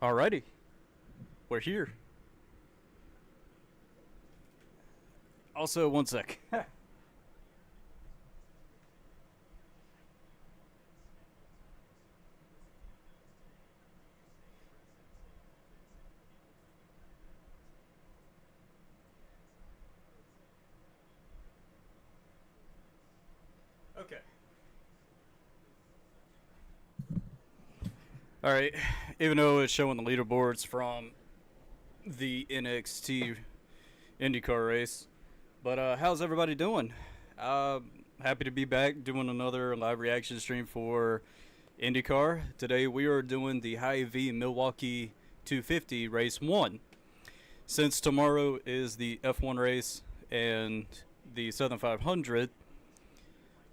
Alrighty, we're here. Also, one sec. Okay. Alright, even though it's showing the leaderboards from the NXT INDYCAR race. But how's everybody doing? Happy to be back doing another live reaction stream for INDYCAR. Today we are doing the Hy-Vee Milwaukee 250 race 1. Since tomorrow is the F1 race and the Southern 500,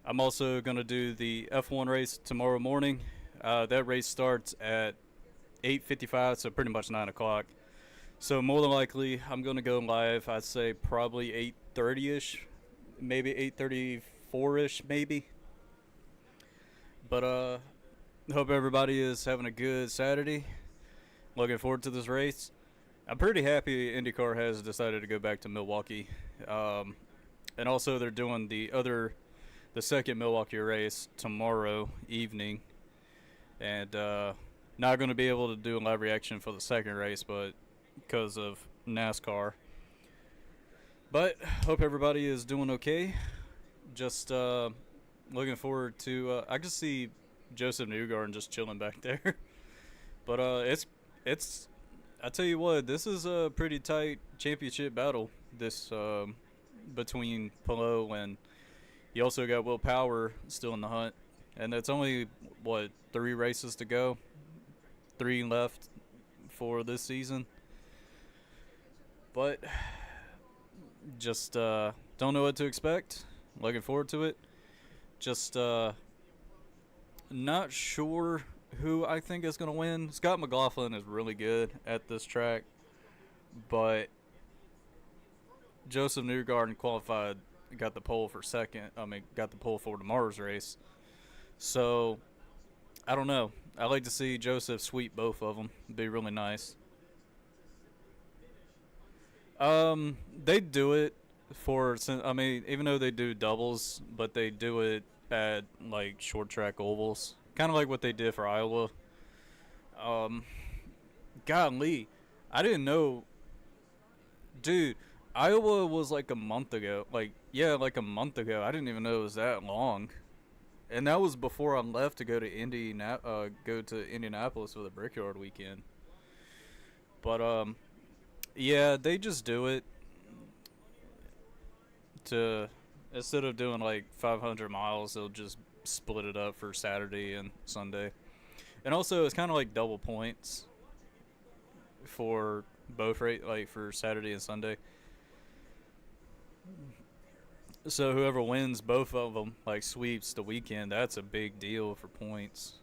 I'm also going to do the F1 race tomorrow morning. That race starts at 8:55, so pretty much 9 o'clock. So more than likely, I'm going to go live. I'd say probably 8:30ish, maybe 8:34ish, maybe. But hope everybody is having a good Saturday. Looking forward to this race. I'm pretty happy IndyCar has decided to go back to Milwaukee, and also they're doing the second Milwaukee race tomorrow evening, and not going to be able to do a live reaction for the second race, but because of NASCAR. But hope everybody is doing okay. Just looking forward to. I can see Joseph Newgarden just chilling back there. But it's. I tell you what, this is a pretty tight championship battle. This between Pelot and you also got Will Power still in the hunt, and it's only what 3 races to go, 3 left for this season. But just don't know what to expect. Looking forward to it. Just not sure who I think is going to win. Scott McLaughlin is really good at this track, but Joseph Newgarden qualified, got the pole for second. Got the pole for tomorrow's race. So I don't know. I like to see Joseph sweep both of them. It'd be really nice. They do it for. Even though they do doubles, but they do it at like short track ovals, kind of like what they did for Iowa. Um, Golly, I didn't know, dude. Iowa was like a month ago. Like, yeah, like a month ago. I didn't even know it was that long, and that was before I left to go to Indianapolis for the Brickyard weekend. But yeah, they just do it to instead of doing like 500 miles, they'll just split it up for Saturday and Sunday. And also, it's kind of like double points for both rate, like for Saturday and Sunday. So whoever wins both of them, like sweeps the weekend, that's a big deal for points.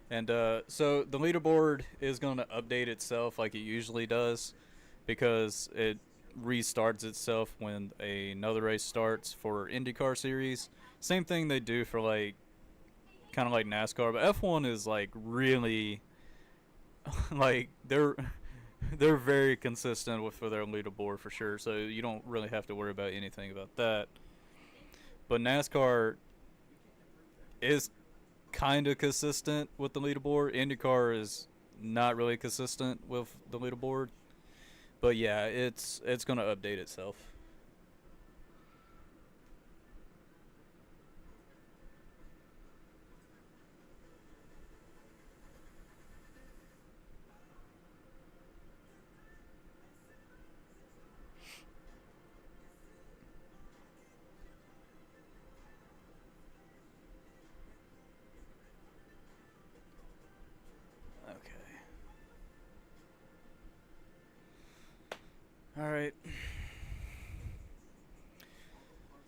And so the leaderboard is going to update itself like it usually does, because it restarts itself when another race starts for IndyCar series. Same thing they do for like kind of like NASCAR, but F1 is like really like they're very consistent with for their leaderboard for sure. So you don't really have to worry about anything about that. But NASCAR is kind of consistent with the leaderboard. IndyCar is not really consistent with the leaderboard. But yeah, it's gonna update itself. Okay. All right.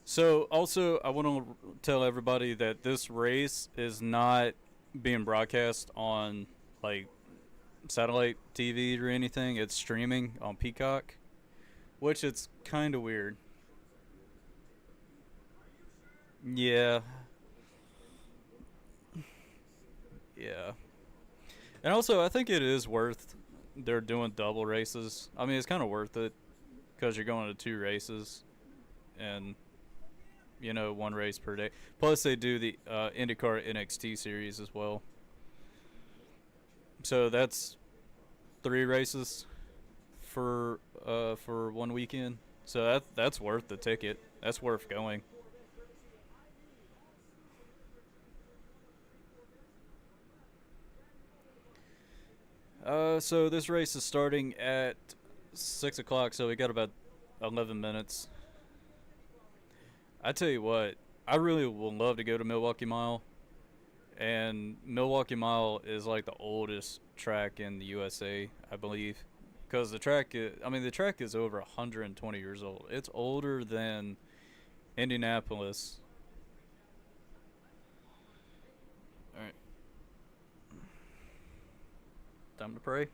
So also, I want to tell everybody that this race is not being broadcast on like satellite TV or anything. It's streaming on Peacock, which it's kind of weird. Yeah, yeah. And also, I think it is worth they're doing double races. I mean, it's kind of worth it because you're going to 2 races and one race per day. Plus, they do the INDYCAR NXT series as well. So that's 3 races for one weekend. So that's worth the ticket. That's worth going. So this race is starting at 6 o'clock. So we got about 11 minutes. I tell you what, I really would love to go to Milwaukee Mile, and Milwaukee Mile is like the oldest track in the USA, I believe, because the track is over 120 years old. It's older than Indianapolis. All right, time to pray.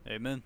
Amen.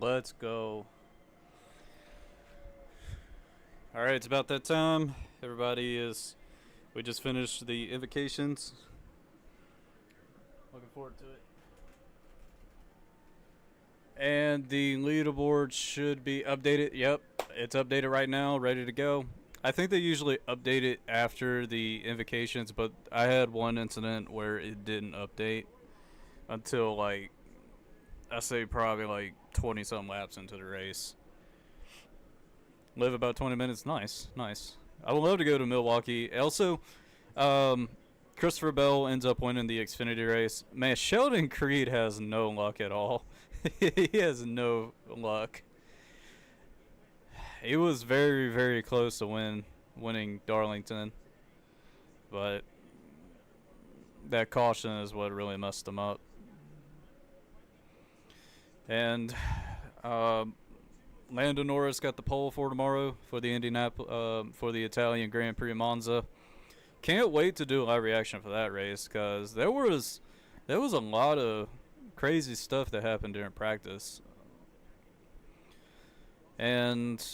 Let's go. All right, it's about that time. Everybody is. We just finished the invocations. Looking forward to it. And the leaderboard should be updated. Yep, it's updated right now, ready to go. I think they usually update it after the invocations, but I had one incident where it didn't update until like I say probably like 20 some laps into the race. Live about 20 minutes. Nice, nice. I would love to go to Milwaukee. Also, um, Christopher Bell ends up winning the Xfinity race. Man, Sheldon Creed has no luck at all. He has no luck. He was very, very close to winning Darlington, but that caution is what really messed him up. And Lando Norris got the pole for tomorrow for the for the Italian Grand Prix Monza. Can't wait to do a live reaction for that race because there was a lot of crazy stuff that happened during practice. And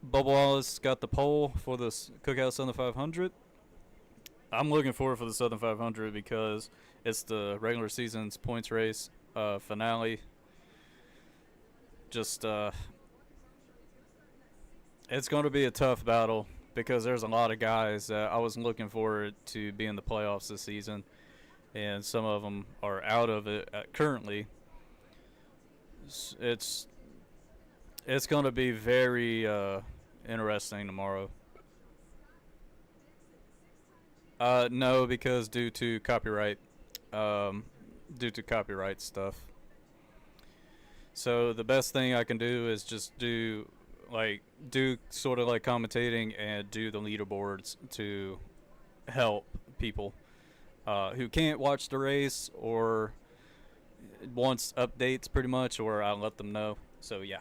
Bubba Wallace got the pole for the Cookout Southern 500. I'm looking forward for the Southern 500 because it's the regular season's points race finale. Just it's going to be a tough battle because there's a lot of guys that I was looking forward to be in the playoffs this season, and some of them are out of it currently. It's going to be very interesting tomorrow. No, because due to copyright stuff. So the best thing I can do is just do sort of like commentating and do the leaderboards to help people who can't watch the race or wants updates pretty much, or I let them know. So yeah.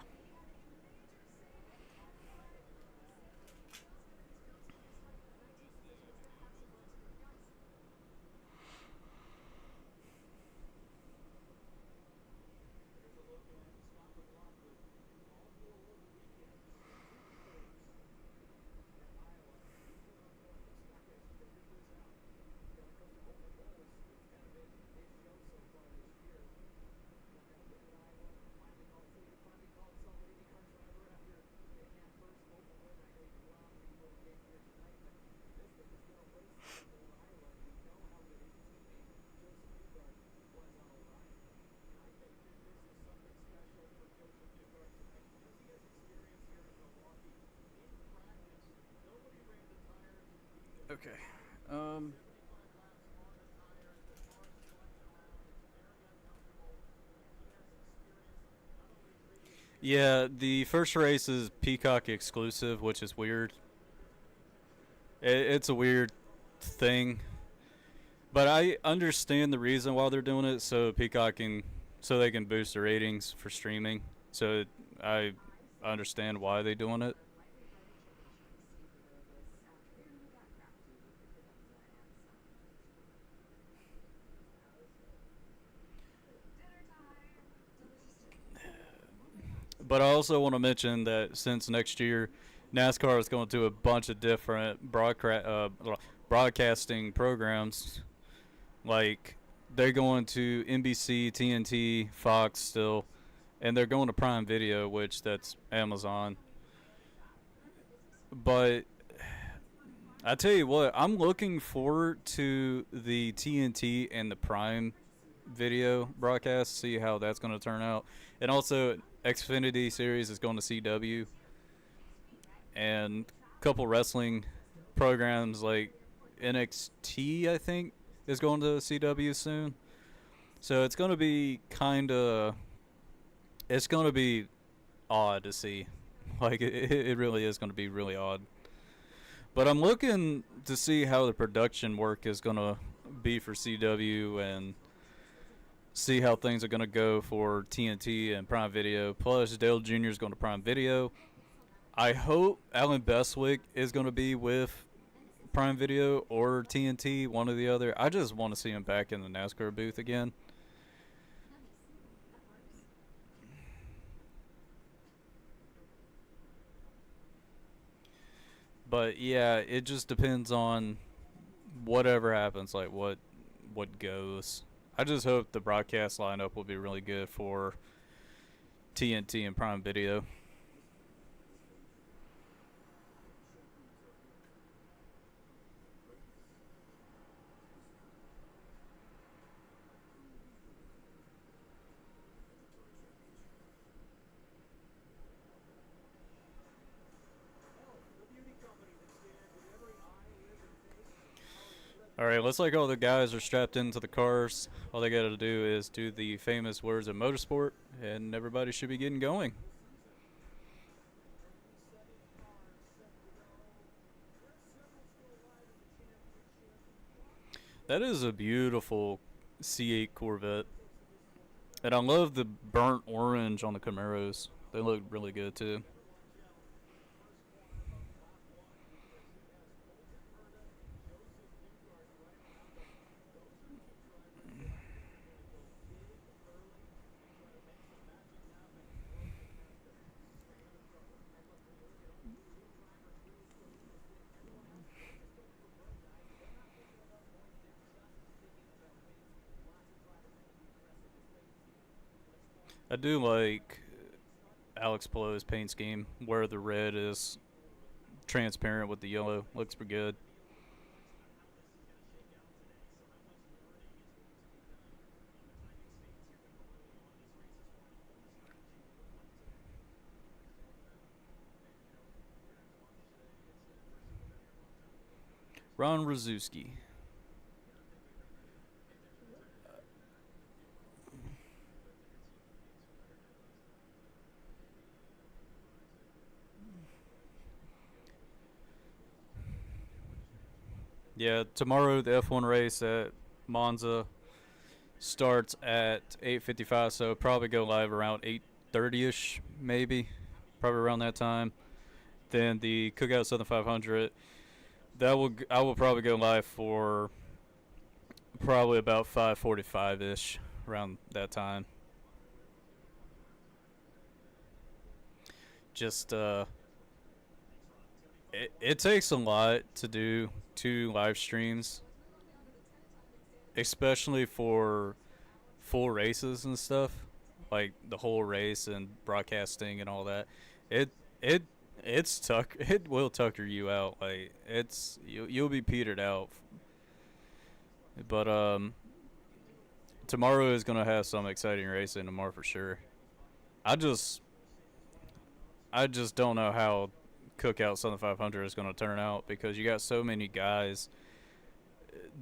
Okay. Um. Yeah, the first race is Peacock exclusive, which is weird. It's a weird thing, but I understand the reason why they're doing it. So Peacock can, so they can boost the ratings for streaming. So I understand why they're doing it. But I also want to mention that since next year, NASCAR is going to a bunch of different broadcasting programs. Like they're going to NBC, TNT, Fox still, and they're going to Prime Video, which that's Amazon. But I tell you what, I'm looking forward to the TNT and the Prime Video broadcast. See how that's going to turn out, and also Xfinity series is going to CW, and a couple wrestling programs like NXT, I think, is going to CW soon. So it's going to be kind of, it's going to be odd to see. Like it really is going to be really odd. But I'm looking to see how the production work is going to be for CW and see how things are going to go for TNT and Prime Video. Plus, Dale Jr. is going to Prime Video. I hope Alan Bestwick is going to be with Prime Video or TNT, one or the other. I just want to see him back in the NASCAR booth again. But yeah, it just depends on whatever happens, like what goes. I just hope the broadcast lineup will be really good for TNT and Prime Video. All right, looks like all the guys are strapped into the cars. All they got to do is do the famous words of motorsport, and everybody should be getting going. That is a beautiful C8 Corvette. And I love the burnt orange on the Camaros. They look really good too. I do like Alex Palo's paint scheme where the red is transparent with the yellow. Looks pretty good. Ron Rozuski. Yeah, tomorrow the F1 race at Monza. starts at 8:55, so probably go live around 8:30ish, maybe, probably around that time. Then the Cookout Southern 500, I will probably go live for probably about 5:45ish, around that time. Just it takes a lot to do 2 live streams, especially for full races and stuff, like the whole race and broadcasting and all that. It it it will tucker you out. Like you'll be petered out. But tomorrow is gonna have some exciting racing tomorrow for sure. I just I just don't know how Cookout Southern 500 is gonna turn out because you got so many guys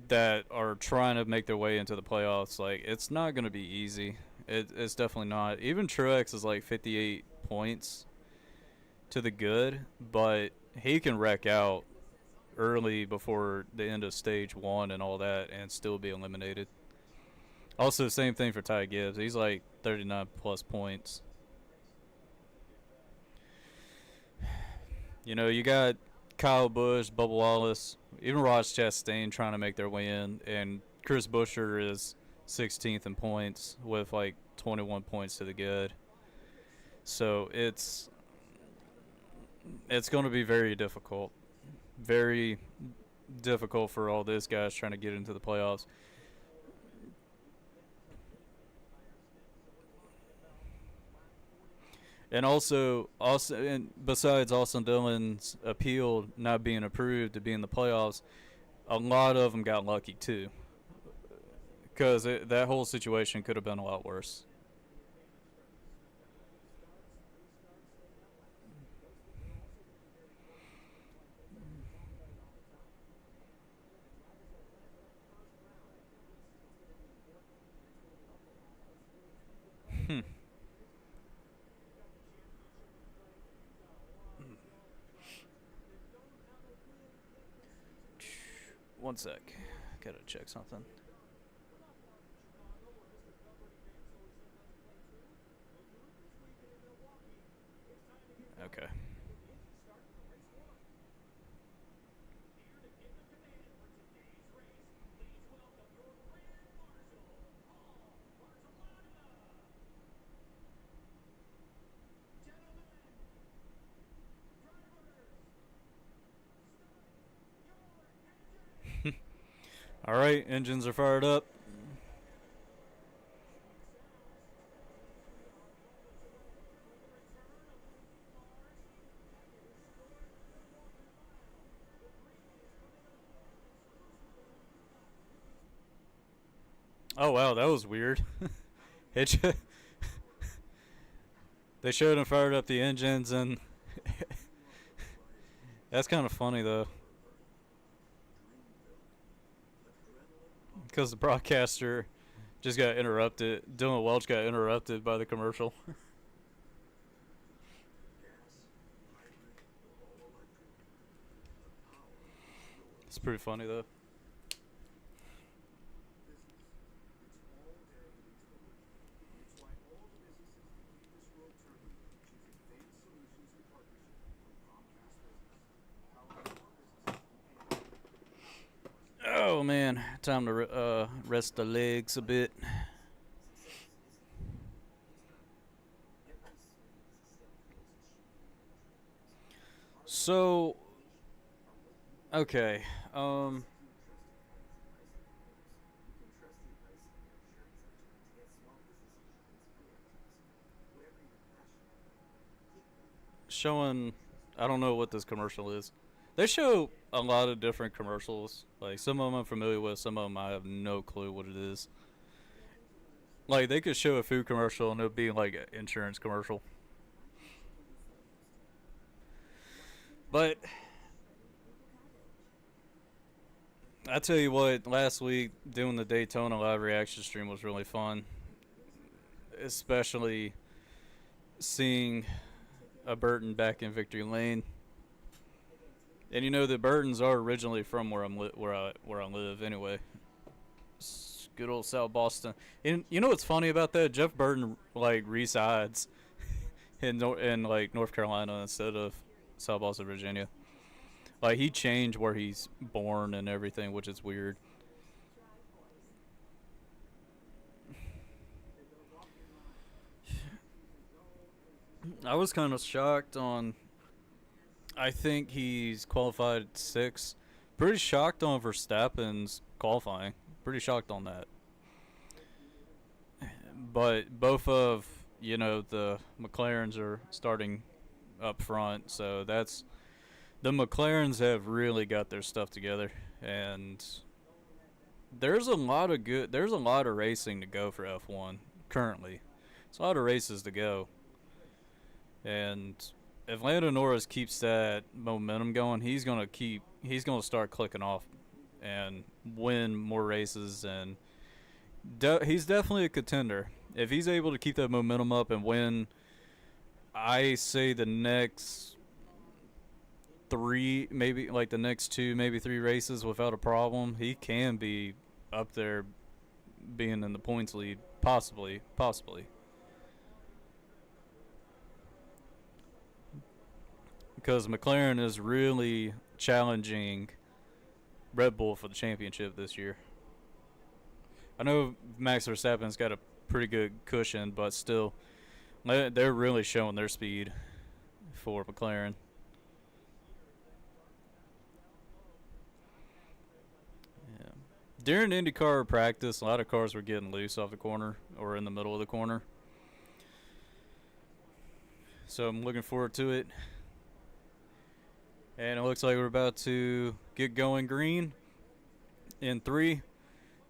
that are trying to make their way into the playoffs. Like it's not gonna be easy. It's definitely not. Even Truex is like 58 points to the good, but he can wreck out early before the end of stage 1 and all that and still be eliminated. Also, same thing for Ty Gibbs. He's like 39 plus points. You know, you got Kyle Busch, Bubba Wallace, even Ross Chastain trying to make their way in, and Chris Buescher is 16th in points with like 21 points to the good. So it's going to be very difficult. Very difficult for all these guys trying to get into the playoffs. And and besides Austin Dillon's appeal not being approved to be in the playoffs, a lot of them got lucky too. Because that whole situation could have been a lot worse. Hmm. One sec. Gotta check something. Okay. All right, engines are fired up. Oh wow, that was weird. it they showed and fired up the engines, and that's kind of funny though, because the broadcaster just got interrupted. Dylan Welch got interrupted by the commercial. It's pretty funny though. Oh man, time to rest the legs a bit. So, okay, showing. I don't know what this commercial is. They show a lot of different commercials. Like some of them I'm familiar with, some of them I have no clue what it is. Like they could show a food commercial and it would be like an insurance commercial. But I tell you what, last week doing the Daytona live reaction stream was really fun, especially seeing a Burton back in victory lane. And you know the Burtons are originally from where I live anyway. Good old South Boston. And you know what's funny about that? Jeff Burton like resides in like North Carolina instead of South Boston, Virginia. Like he changed where he's born and everything, which is weird. I was kind of shocked on. I think he's qualified sixth. Pretty shocked on Verstappen's qualifying. Pretty shocked on that. But both of the McLarens are starting up front, so that's the McLarens have really got their stuff together, and there's a lot of racing to go for F1 currently. It's a lot of races to go, and if Lando Norris keeps that momentum going, he's gonna start clicking off and win more races, and he's definitely a contender. If he's able to keep that momentum up and win, I say the next three, maybe like the next two, maybe three races without a problem, he can be up there being in the points lead, possibly. Because McLaren is really challenging Red Bull for the championship this year. I know Max Verstappen's got a pretty good cushion, but still, they're really showing their speed for McLaren. Yeah. During IndyCar practice, a lot of cars were getting loose off the corner or in the middle of the corner. So I'm looking forward to it. And it looks like we're about to get going green in 3,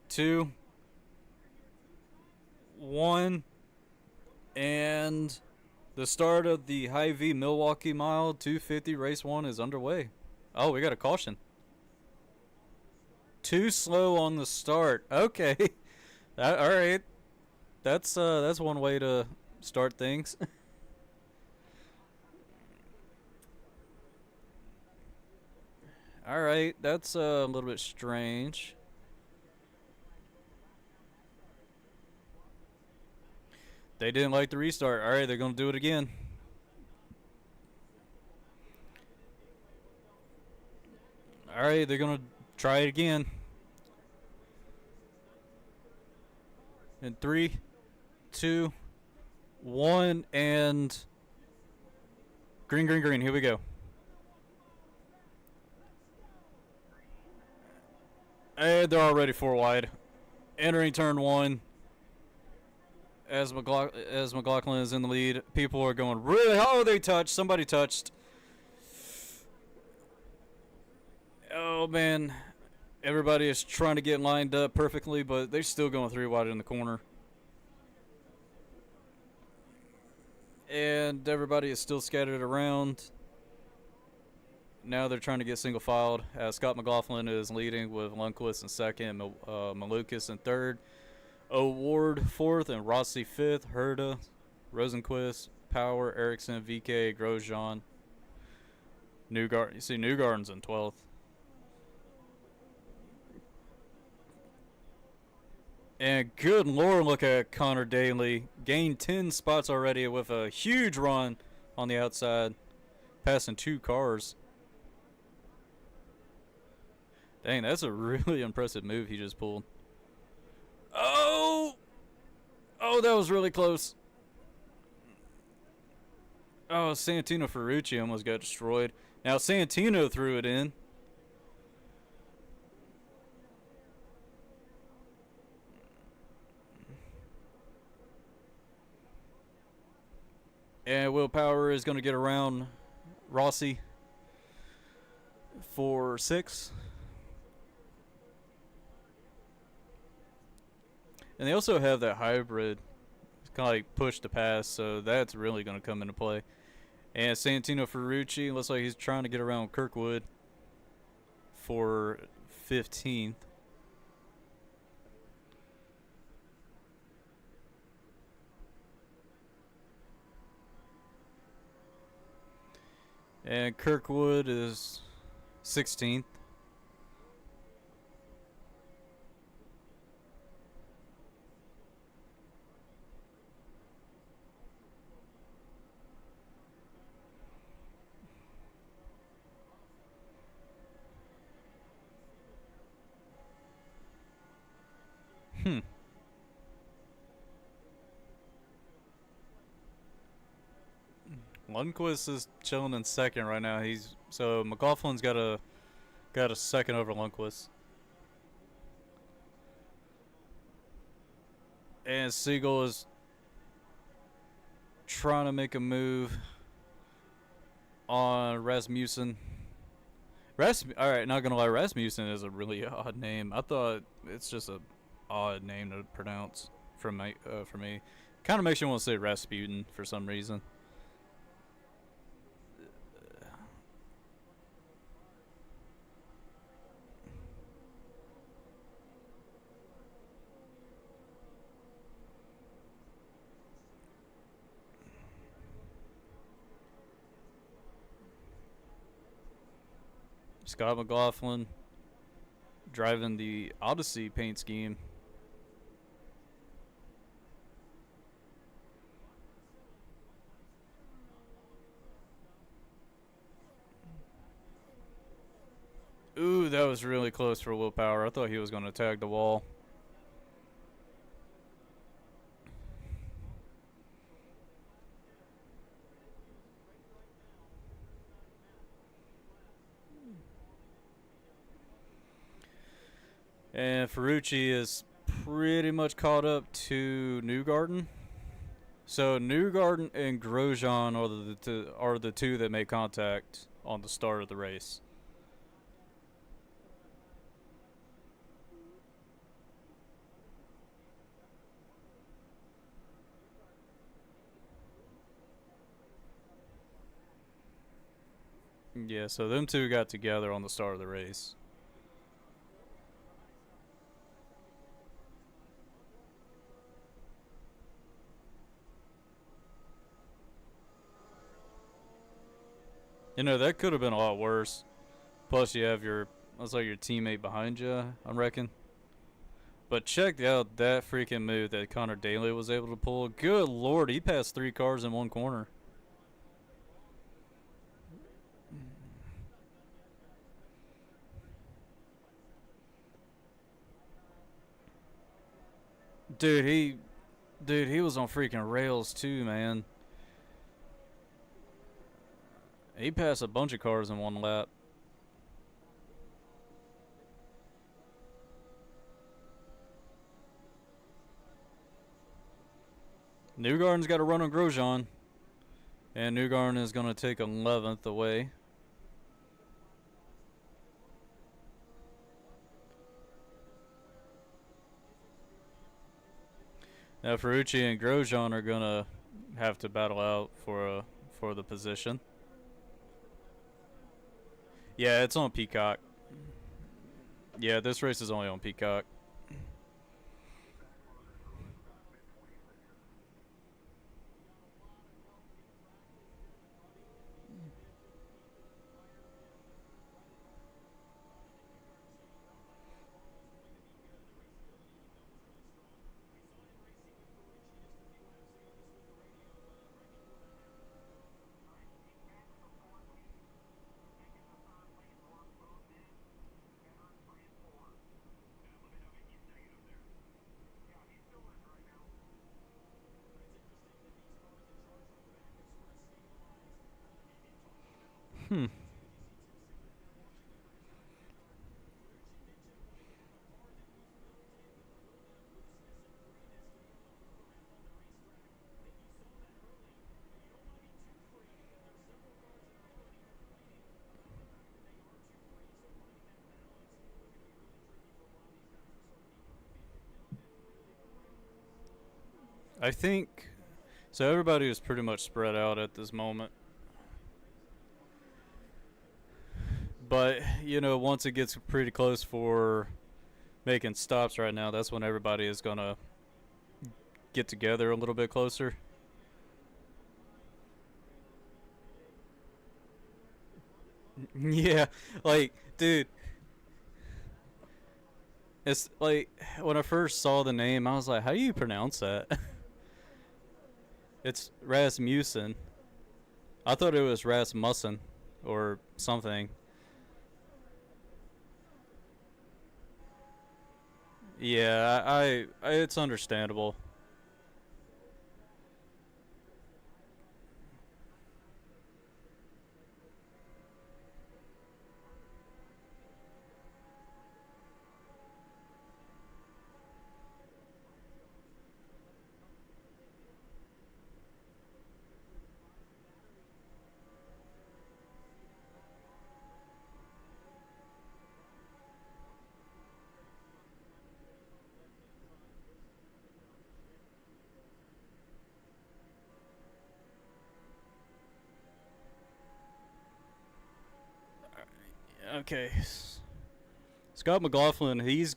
2, 1, and the start of the Hy-Vee Milwaukee Mile 250 Race 1 is underway. Oh, we got a caution. Too slow on the start. Okay. All right. That's one way to start things. All right, that's a little bit strange. They didn't like the restart. All right, they're going to do it again. All right, they're going to try it again. In 3, 2, 1, and green, green, green. Here we go. And they're already 4 wide. Entering turn 1. As McLaughlin is in the lead, people are going, really? Oh, they touched. Somebody touched. Oh, man. Everybody is trying to get lined up perfectly, but they're still going 3 wide in the corner. And everybody is still scattered around. Now they're trying to get single filed. Scott McLaughlin is leading with Lundqvist in second, Malukas in third, O'Ward fourth, and Rossi fifth. Herta, Rosenquist, Power, Erickson, VK, Grosjean, Newgarden. You see Newgarden's in 12th. And good lord, look at Connor Daly. Gained 10 spots already with a huge run on the outside, passing 2 cars. Dang, that's a really impressive move he just pulled. Oh! Oh, that was really close. Oh, Santino Ferrucci almost got destroyed. Now Santino threw it in. And Will Power is going to get around Rossi for 6. And they also have that hybrid. It's kind of like push to pass, so that's really going to come into play. And Santino Ferrucci looks like he's trying to get around Kirkwood for 15th. And Kirkwood is 16th. Hmm. Lundqvist is chilling in second right now. So McLaughlin's got a second over Lundqvist. And Siegel is trying to make a move on Rasmussen. Alright, not gonna lie, Rasmussen is a really odd name. I thought it's just a odd name to pronounce for me. Kind of makes you want to say Rasputin for some reason. Scott McLaughlin driving the Odyssey paint scheme. Ooh, that was really close for Willpower. I thought he was going to tag the wall. And Ferrucci is pretty much caught up to Newgarden. So Newgarden and Grosjean are the two that made contact on the start of the race. Yeah, so them two got together on the start of the race. You know, that could have been a lot worse. Plus, you have your teammate behind you, I reckon. But check out that freaking move that Connor Daly was able to pull. Good lord, he passed 3 cars in one corner. Dude, he was on freaking rails too, man. He passed a bunch of cars in one lap. Newgarden's got to run on Grosjean. And Newgarden is going to take 11th away. Now Ferrucci and Grosjean are going to have to battle out for the position. Yeah, it's on Peacock. Yeah, this race is only on Peacock. Hmm. I think so. Everybody is pretty much spread out at this moment. But, you know, once it gets pretty close for making stops right now, that's when everybody is going to get together a little bit closer. Yeah, like, dude, it's like when I first saw the name, I was like, how do you pronounce that? It's Rasmussen. I thought it was Rasmussen or something. Yeah, it's understandable. Okay. Scott McLaughlin, he's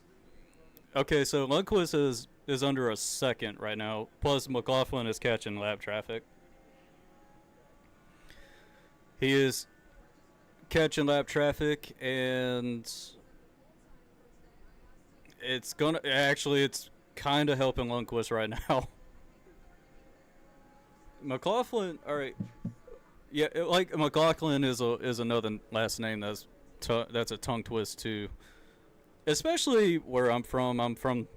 okay. So Lundqvist is under a second right now. Plus McLaughlin is catching lap traffic. He is catching lap traffic, and it's kind of helping Lundqvist right now. McLaughlin, all right, yeah, like McLaughlin is another last name that's a tongue twist too. Especially where I'm from. I'm from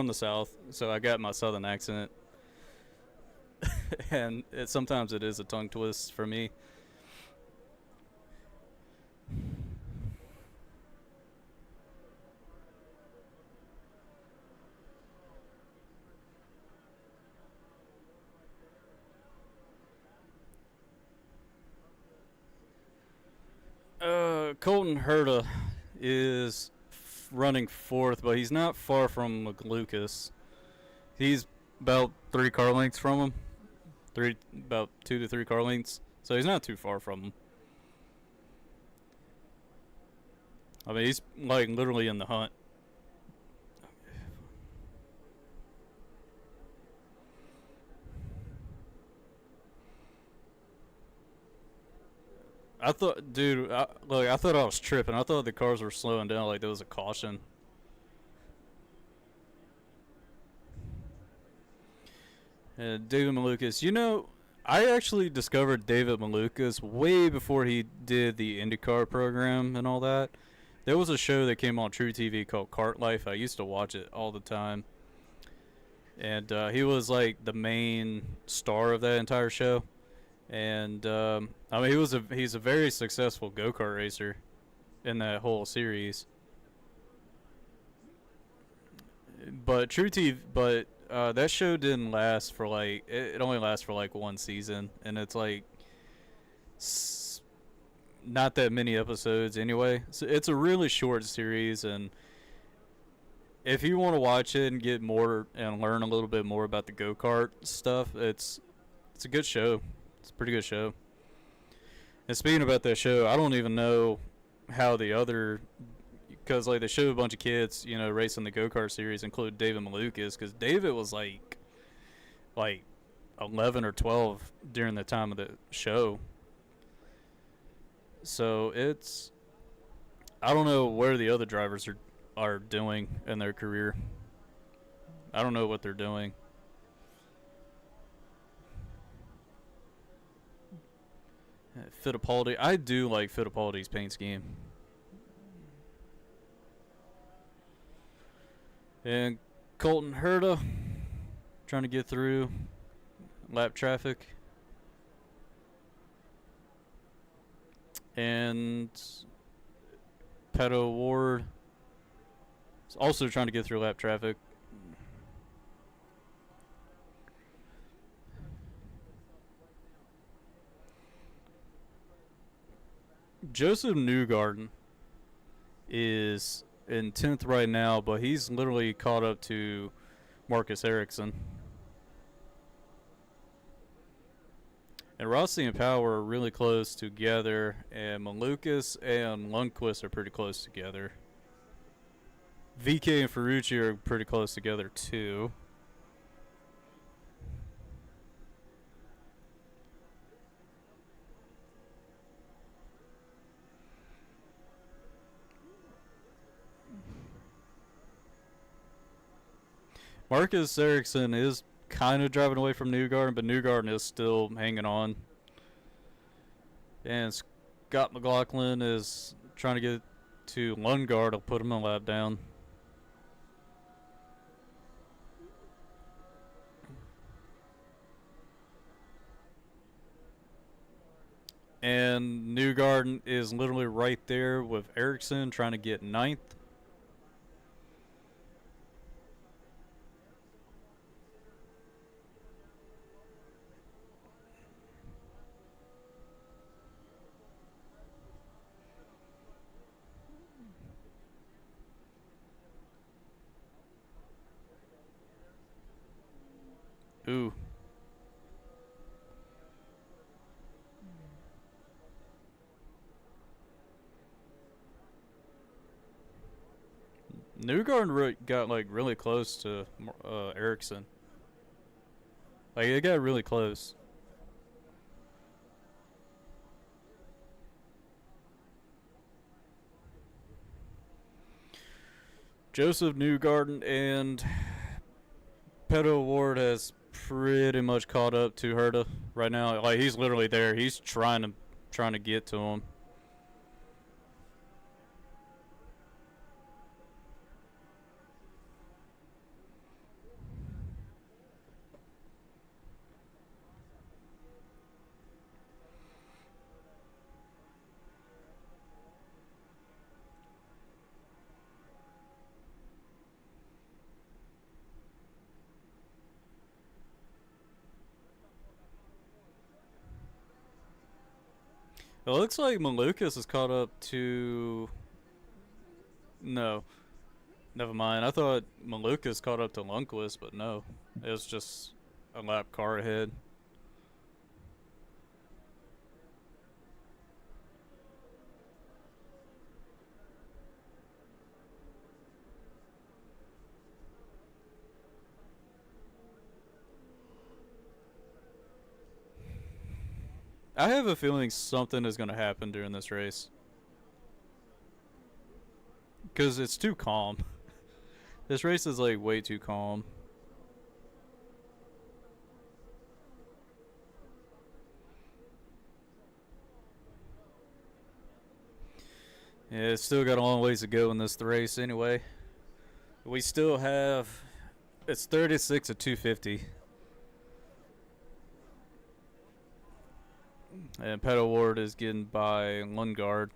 the South, so I got my Southern accent, and sometimes it is a tongue twist for me. Colton Herta is running fourth, but he's not far from McLucas. He's about 3 car lengths from him. About 2 to 3 car lengths. So he's not too far from him. I mean, he's like literally in the hunt. I thought, dude, look, I thought I was tripping. I thought the cars were slowing down like there was a caution. David Malukas. I actually discovered David Malukas way before he did the INDYCAR program and all that. There was a show that came on True TV called Kart Life. I used to watch it all the time. And he was like the main star of that entire show. And I mean, he's a very successful go-kart racer in that whole series. But that show didn't last for like it only lasts for like one season, and it's like not that many episodes anyway. So it's a really short series, and if you want to watch it and get more and learn a little bit more about the go kart stuff, it's a good show. It's a pretty good show. And speaking about that show, I don't even know how the other because like they showed a bunch of kids, racing the go kart series, including David Malukas, because David was like 11 or 12 during the time of the show. So I don't know where the other drivers are doing in their career. I don't know what they're doing. Fittipaldi, I do like Fittipaldi's paint scheme. And Colton Herta trying to get through lap traffic. And Pato Ward is also trying to get through lap traffic. Joseph Newgarden is in 10th right now, but he's literally caught up to Marcus Ericsson. And Rossi and Power are really close together, and Malukas and Lundqvist are pretty close together. VK and Ferrucci are pretty close together too. Marcus Ericsson is kind of driving away from Newgarden, but Newgarden is still hanging on. And Scott McLaughlin is trying to get to Lundgaard. I'll put him a lap down. And Newgarden is literally right there with Ericsson trying to get ninth. Ooh. Newgarden got like really close to Ericsson. Like it got really close. Joseph Newgarden and Pedro Ward has pretty much caught up to Herta right now. Like he's literally there. He's trying to get to him. It looks like Malukas is caught up to. No, never mind. I thought Malukas caught up to Lundqvist, but no, it was just a lap car ahead. I have a feeling something is going to happen during this race. Because it's too calm. This race is like way too calm. Yeah, it's still got a long ways to go in this race anyway. We still have. It's 36 at 250. And Pedal Ward is getting by Lundgaard.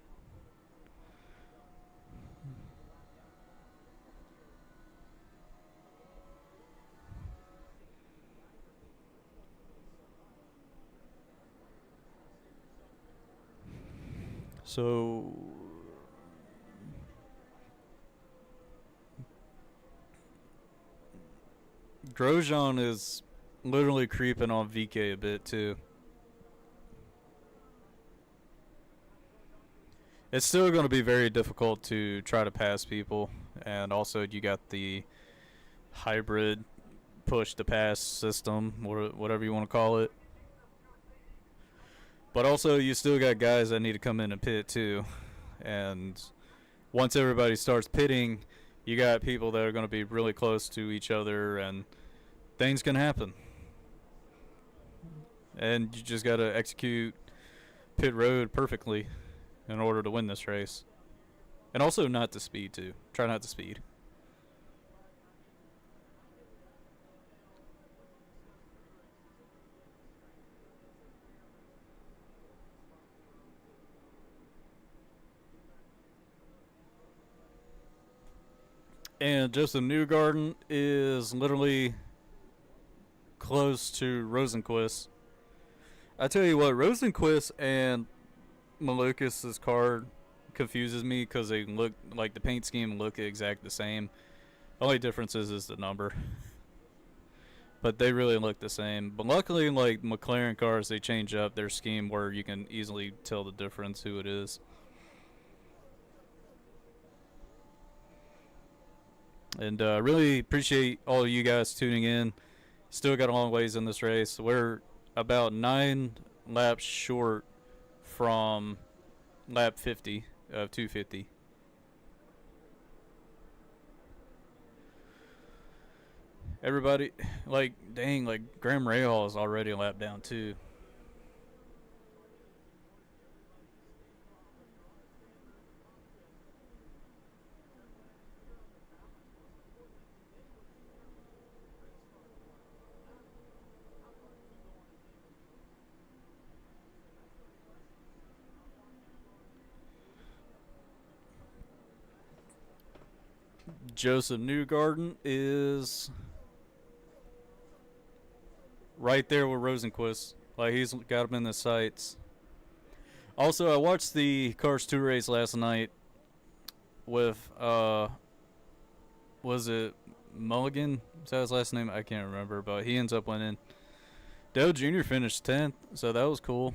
So Grosjean is literally creeping on VK a bit too. It's still going to be very difficult to try to pass people, and also you got the hybrid push to pass system, or whatever you want to call it. But also you still got guys that need to come in and pit too, and once everybody starts pitting, you got people that are going to be really close to each other, and things can happen. And you just got to execute pit road perfectly in order to win this race. And also not to speed too. Try not to speed. And Joseph Newgarden is literally close to Rosenquist. I tell you what, Rosenquist and Malukas' card confuses me because they look like the paint scheme look exact the same. The only difference is the number. But they really look the same. But luckily, like McLaren cars, they change up their scheme where you can easily tell the difference who it is. And really appreciate all of you guys tuning in. Still got a long ways in this race. We're about 9 laps short from lap 50 of 250. Everybody, like, dang, like Graham Rahal is already a lap down too. Joseph Newgarden is right there with Rosenquist. Like, he's got him in the sights. Also, I watched the Cars 2 race last night with, was it Mulligan? Is that his last name? I can't remember, but he ends up winning. Dale Jr. finished 10th, so that was cool.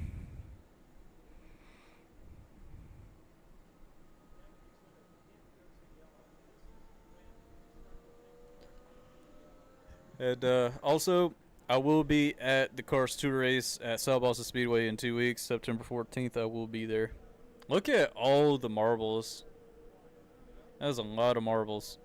And also, I will be at the Cars 2 race at South Boston Speedway in 2 weeks. September 14th, I will be there. Look at all the marbles. That is a lot of marbles.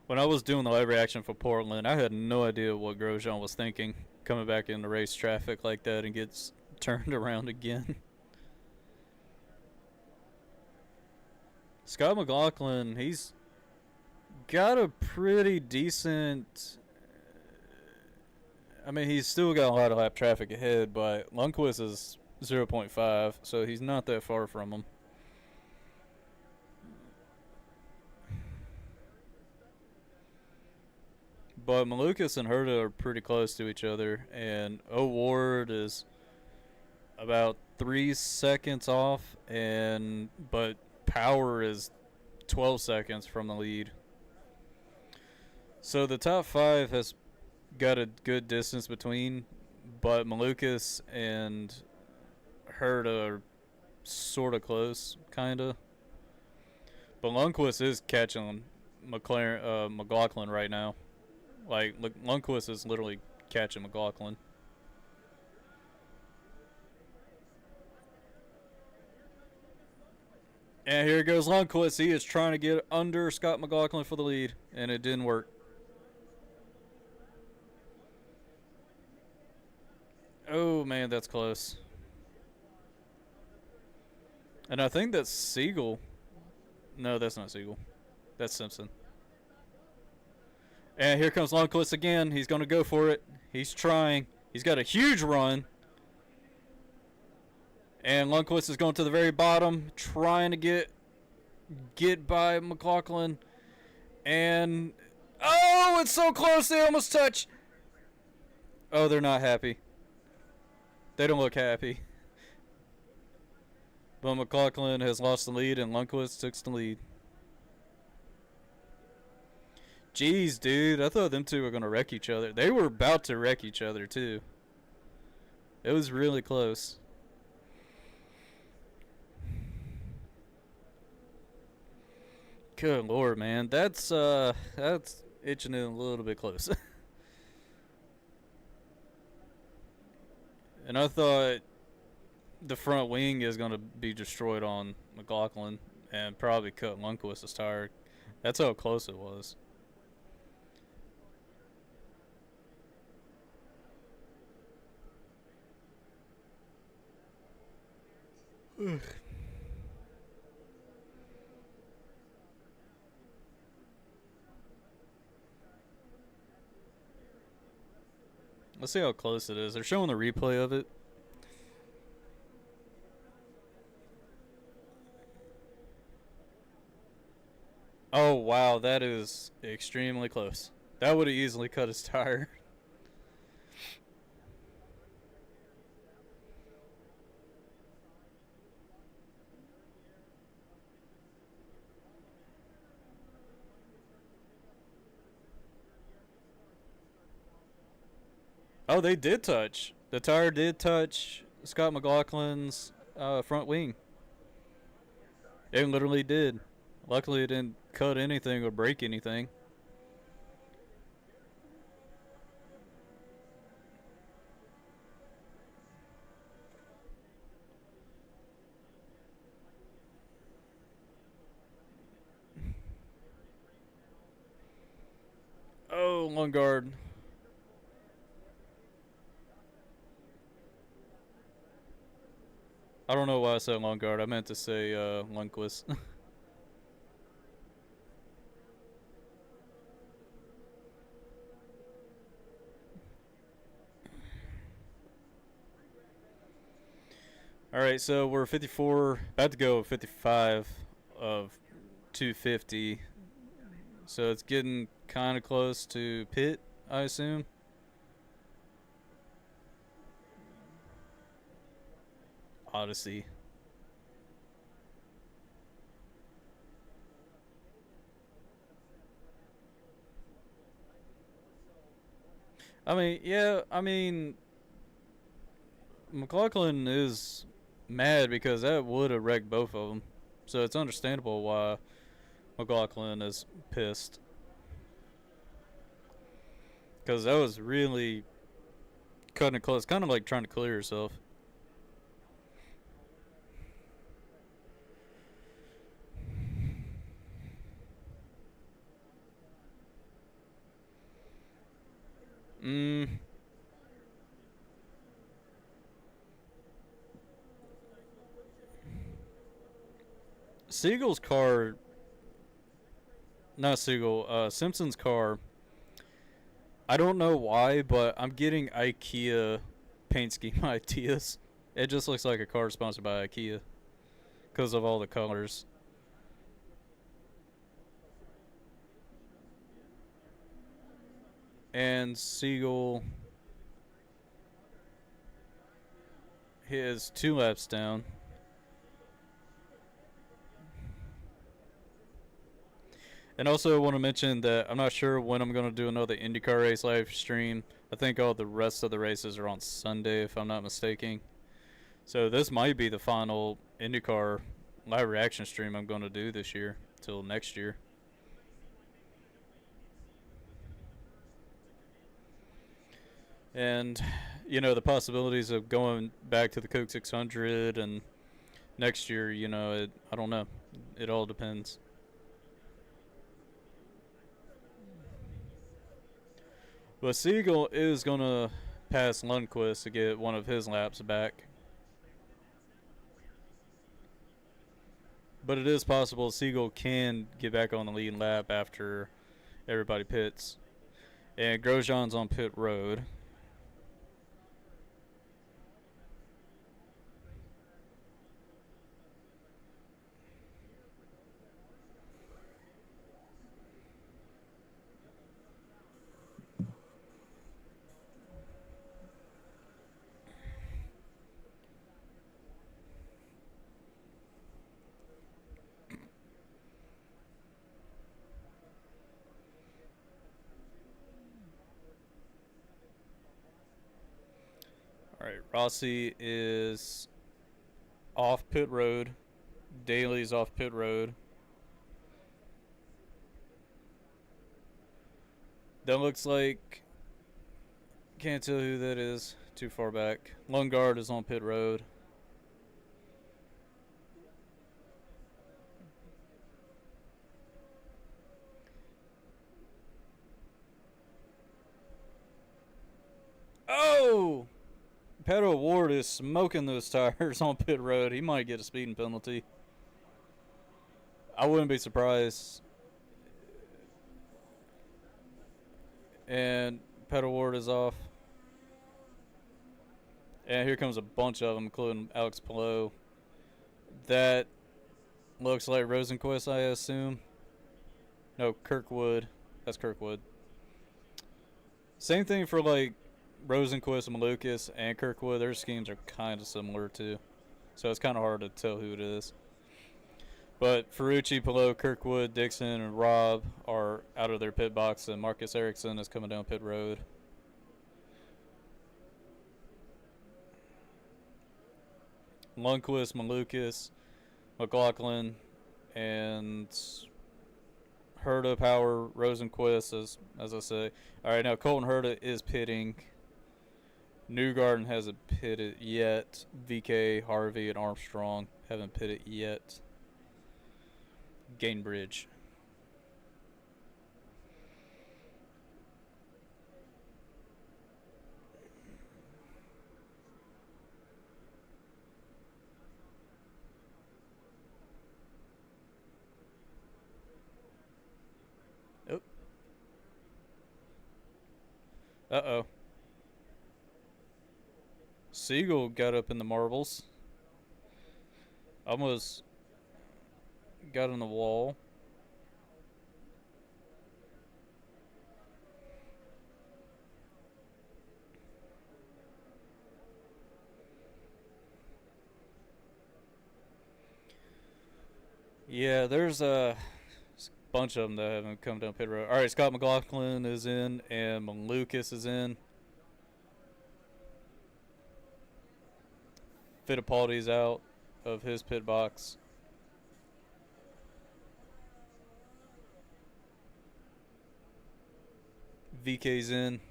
When I was doing the live reaction for Portland, I had no idea what Grosjean was thinking coming back into race traffic like that and gets turned around again. Scott McLaughlin, he's got a pretty decent. I mean, he's still got a lot of lap traffic ahead, but Lundqvist is 0.5, so he's not that far from him. But Malukas and Herta are pretty close to each other, and O'Ward is about 3 seconds off, but Power is 12 seconds from the lead. So the top 5 has got a good distance between, but Malukas and Herta are sort of close, kind of. But Lundqvist is catching McLaughlin right now. Like, Lundqvist is literally catching McLaughlin. And here goes Lundqvist. He is trying to get under Scott McLaughlin for the lead, and it didn't work. Oh, man, that's close. And I think that's Siegel. No, that's not Siegel. That's Simpson. And here comes Lundqvist again. He's going to go for it. He's trying. He's got a huge run. And Lundqvist is going to the very bottom, trying to get by McLaughlin. And, oh, it's so close. They almost touch. Oh, they're not happy. They don't look happy. But McLaughlin has lost the lead, and Lundqvist took the lead. Jeez, dude. I thought them two were going to wreck each other. They were about to wreck each other, too. It was really close. Good Lord, man. That's itching in a little bit close. And I thought the front wing is going to be destroyed on McLaughlin and probably cut Lundqvist's tire. That's how close it was. Ugh. Let's see how close it is. They're showing the replay of it. Oh, wow. That is extremely close. That would have easily cut his tire. Oh, they did touch. The tire did touch Scott McLaughlin's front wing. It literally did. Luckily, it didn't cut anything or break anything. Oh, Lundgaard. I don't know why I said Lundgaard. I meant to say Lundqvist. Alright, so we're 54, about to go 55 of 250. So it's getting kind of close to pit, I assume. Odyssey. I mean, yeah, I mean, McLaughlin is mad because that would have wrecked both of them. So it's understandable why McLaughlin is pissed. Because that was really cutting it close. Kind of like trying to clear yourself. Mm. Siegel's car, not Siegel, Simpson's car. I don't know why, but I'm getting IKEA paint scheme ideas. It just looks like a car sponsored by IKEA because of all the colors. And Siegel, he is 2 laps down. And also, I want to mention that I'm not sure when I'm going to do another IndyCar race live stream. I think all the rest of the races are on Sunday, if I'm not mistaken. So this might be the final IndyCar live reaction stream I'm going to do this year till next year. And, you know, the possibilities of going back to the Coke 600 and next year, you know, I don't know. It all depends. But Siegel is going to pass Lundqvist to get one of his laps back. But it is possible Siegel can get back on the lead lap after everybody pits. And Grosjean's on pit road. Alright, Rossi is off pit road. Daly's off pit road. That looks like, can't tell who that is, too far back. Lundgaard is on pit road. Oh! Pato Ward is smoking those tires on pit road. He might get a speeding penalty. I wouldn't be surprised. And Pato Ward is off. And here comes a bunch of them, including Alex Palou. That looks like Rosenquist, I assume. No, Kirkwood. That's Kirkwood. Same thing for like Rosenquist, Malukas, and Kirkwood. Their schemes are kind of similar too, so it's kind of hard to tell who it is. But Ferrucci, Palou, Kirkwood, Dixon, and Robb are out of their pit box, and Marcus Ericsson is coming down pit road. Lundqvist, Malukas, McLaughlin, and Herta, Power, Rosenquist, as I say. All right, now Colton Herta is pitting. Newgarden hasn't pitted yet. VK, Harvey, and Armstrong haven't pitted yet. Gainbridge. Uh-oh. Siegel got up in the marbles. Almost got in the wall. Yeah, there's a bunch of them that haven't come down pit road. All right, Scott McLaughlin is in, and Lucas is in. Fittipaldi's out of his pit box. VK's in.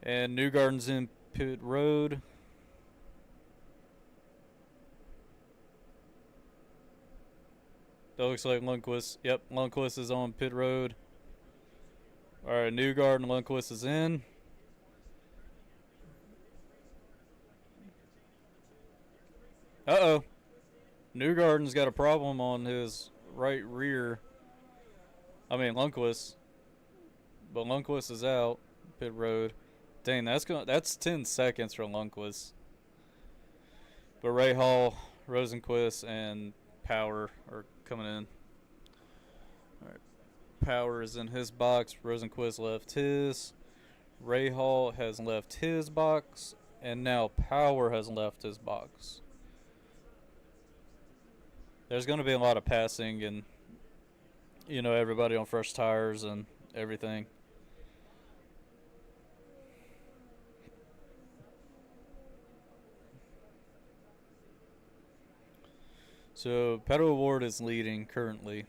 And Newgarden's in pit road. That looks like Lundqvist. Yep, Lundqvist is on pit road. Alright, Newgarden, Lundqvist is in. Uh-oh. Newgarden's got a problem on his right rear. I mean, Lundqvist. But Lundqvist is out. Pit road. Dang, that's 10 seconds for Lundqvist. But Ray Hall, Rosenquist, and Power are coming in. Alright. Power is in his box. Rosenquist left his. Ray Hall has left his box. And now Power has left his box. There's going to be a lot of passing and, everybody on fresh tires and everything. So, Pedal Award is leading currently.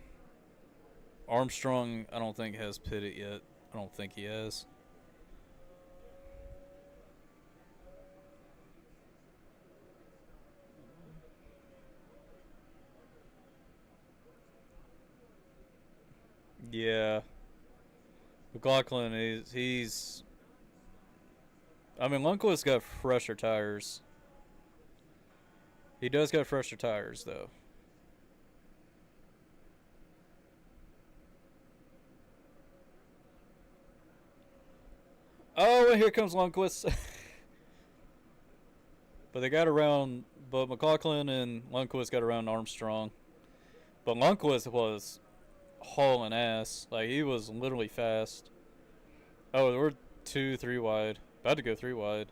Armstrong, I don't think has pitted yet. I don't think he has. Yeah. McLaughlin he's I mean, Lundqvist got fresher tires. He does got fresher tires though. Oh, and here comes Lundqvist. But they got around, but McLaughlin and Lundqvist got around Armstrong. But Lundqvist was hauling ass. Like, he was literally fast. Oh, we're 2-3 wide. About to go 3 wide.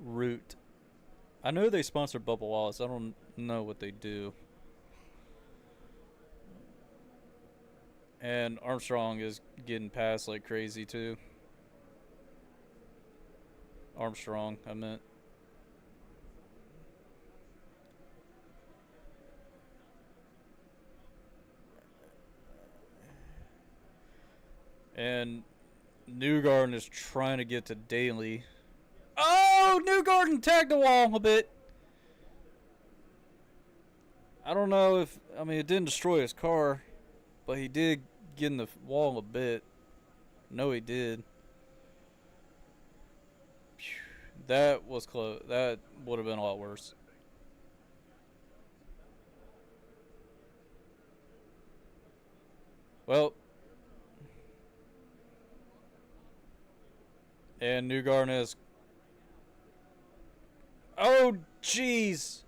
Root. I know they sponsor Bubba Wallace. I don't know what they do. And Armstrong is getting passed like crazy too. Armstrong, I meant. And Newgarden is trying to get to Daly. Oh, Newgarden tagged the wall a bit. I don't know if, I mean, it didn't destroy his car, but he did get in the wall a bit. No, he did. That was close. That would have been a lot worse. Well, and Newgarden is. Oh, jeez.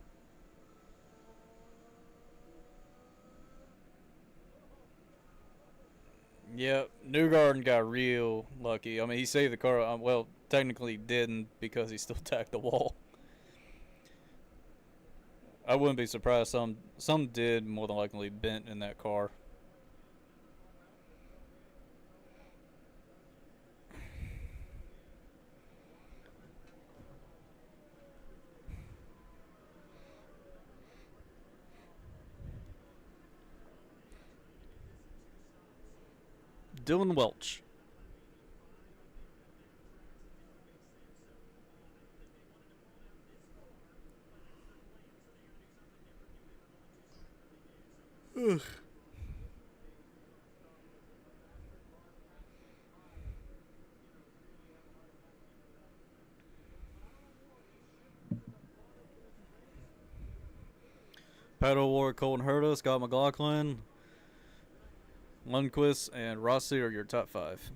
Yep, Newgarden got real lucky. I mean, he saved the car. Well, technically didn't because he still tacked the wall. I wouldn't be surprised. Some did more than likely bent in that car. Dylan Welch. Paddle Award, Colton Herta, Scott McLaughlin, Lundquist, and Rossi are your top 5.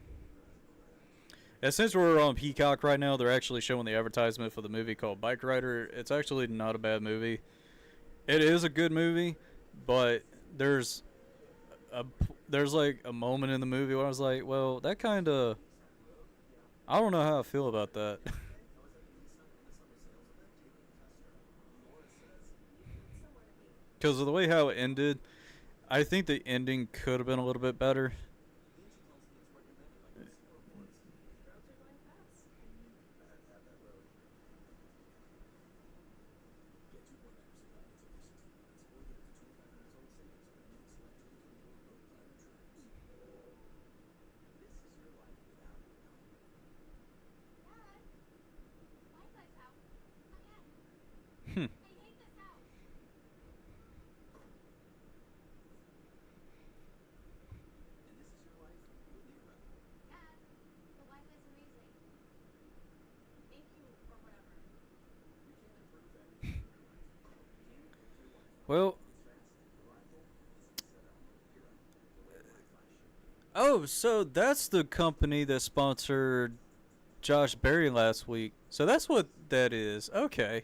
And since we're on Peacock right now, they're actually showing the advertisement for the movie called Bike Rider. It's actually not a bad movie. It is a good movie, but there's like a moment in the movie where I was like, well, that kind of, I don't know how I feel about that. Because of the way how it ended, I think the ending could have been a little bit better. Hmm. Well, oh, so that's the company that sponsored Josh Berry last week. So that's what that is. Okay.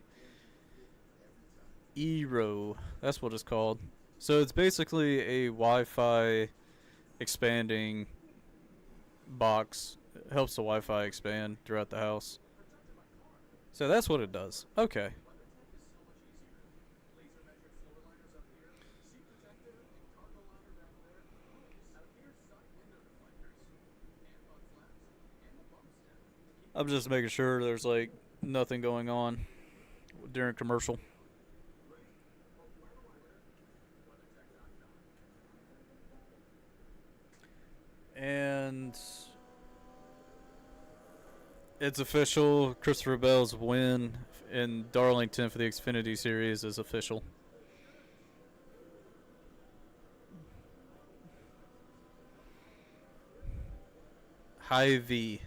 Eero. That's what it's called. So it's basically a Wi-Fi expanding box. It helps the Wi-Fi expand throughout the house. So that's what it does. Okay. I'm just making sure there's like nothing going on during commercial. And it's official. Christopher Bell's win in Darlington for the Xfinity Series is official. Hy-Vee.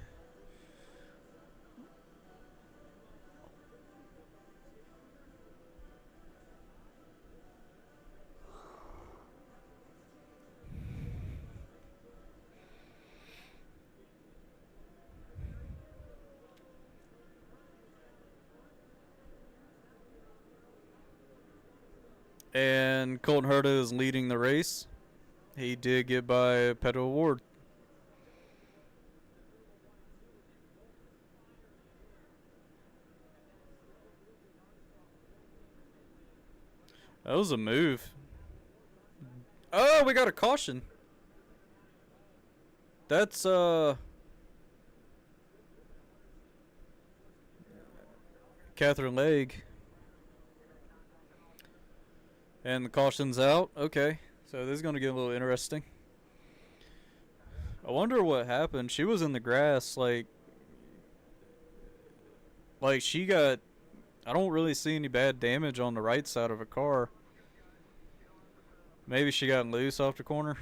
And Colton Herta is leading the race. He did get by Pedal Award. That was a move. Oh, we got a caution. That's Catherine Legge. And the caution's out. Okay. So this is going to get a little interesting. I wonder what happened. She was in the grass like she got, I don't really see any bad damage on the right side of her car. Maybe she got loose off the corner.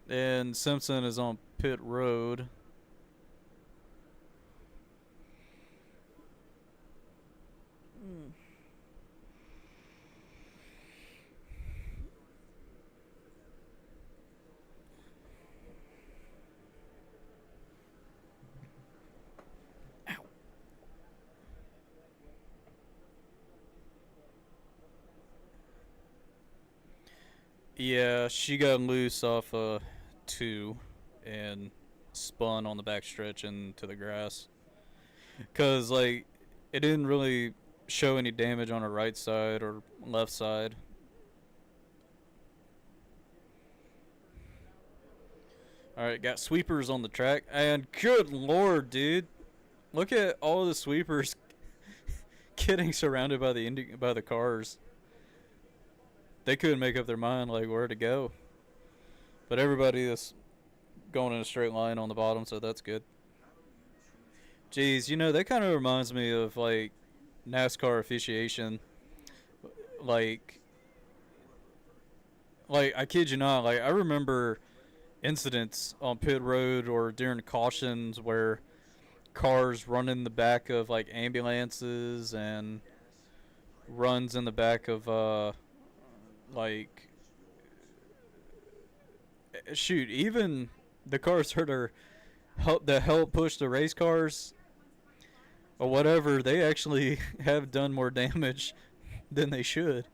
And Simpson is on pit road. Yeah, she got loose off 2 and spun on the backstretch into the grass. Because, like, it didn't really show any damage on her right side or left side. Alright, got sweepers on the track. And good lord, dude. Look at all the sweepers getting surrounded by the cars. They couldn't make up their mind like where to go. But everybody is going in a straight line on the bottom, so that's good. Jeez, that kind of reminds me of like NASCAR officiation. like I kid you not, like I remember incidents on pit road or during cautions where cars run in the back of like ambulances and runs in the back of like shoot, even the cars that help push the race cars or whatever, they actually have done more damage than they should.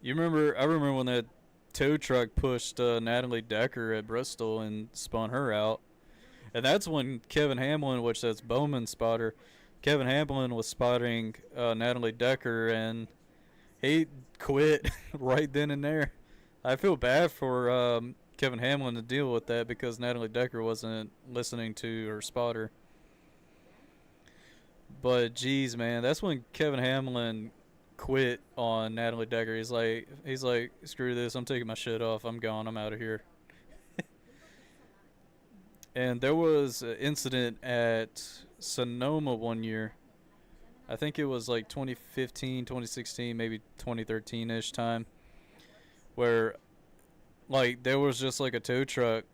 I remember when that tow truck pushed Natalie Decker at Bristol and spun her out. And that's when Kevin Hamlin, which that's Bowman's spotter, Kevin Hamlin was spotting Natalie Decker, and he quit right then and there. I feel bad for Kevin Hamlin to deal with that because Natalie Decker wasn't listening to her spotter. But geez, man, that's when Kevin Hamlin quit on Natalie Decker. He's like, screw this, I'm taking my shit off, I'm gone, I'm out of here. And there was an incident at Sonoma one year. I think it was like 2015, 2016, maybe 2013-ish time, where like there was just like a tow truck,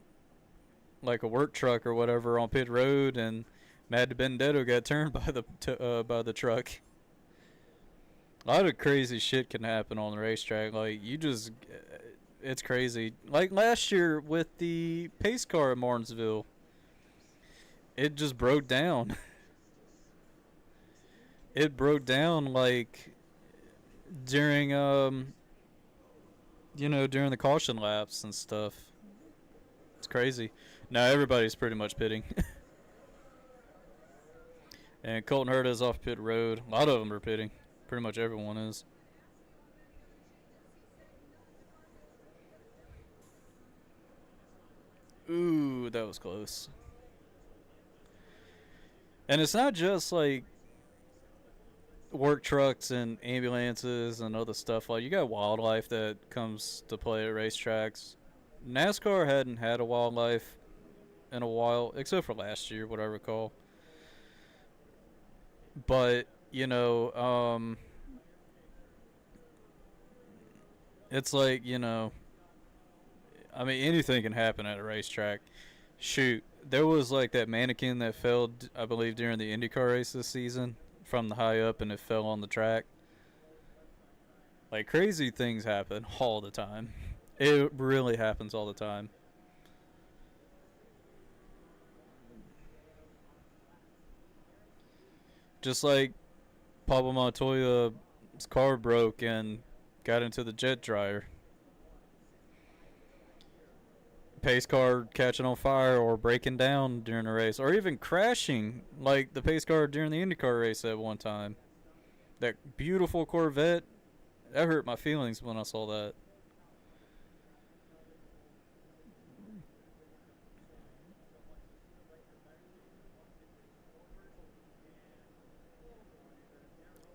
like a work truck or whatever, on pit road, and Matt Benedetto got turned by the truck. A lot of crazy shit can happen on the racetrack. Like it's crazy. Like last year with the pace car at Martinsville, it just broke down. It broke down like during during the caution laps and stuff. It's crazy. Now everybody's pretty much pitting. And Colton Herta off pit road. A lot of them are pitting. Pretty much everyone is. Ooh, that was close. And it's not just like work trucks and ambulances and other stuff. Like you got wildlife that comes to play at racetracks. NASCAR hadn't had a wildlife in a while, except for last year, what I recall. But it's like I mean, anything can happen at a racetrack. Shoot, there was like that mannequin that fell, I believe, during the INDYCAR race this season from the high up, and it fell on the track. Like crazy things happen all the time. It really happens all the time. Just like Pablo Montoya's car broke and got into the jet dryer. Pace car catching on fire or breaking down during a race, or even crashing like the pace car during the IndyCar race at one time. That beautiful Corvette, that hurt my feelings when I saw that.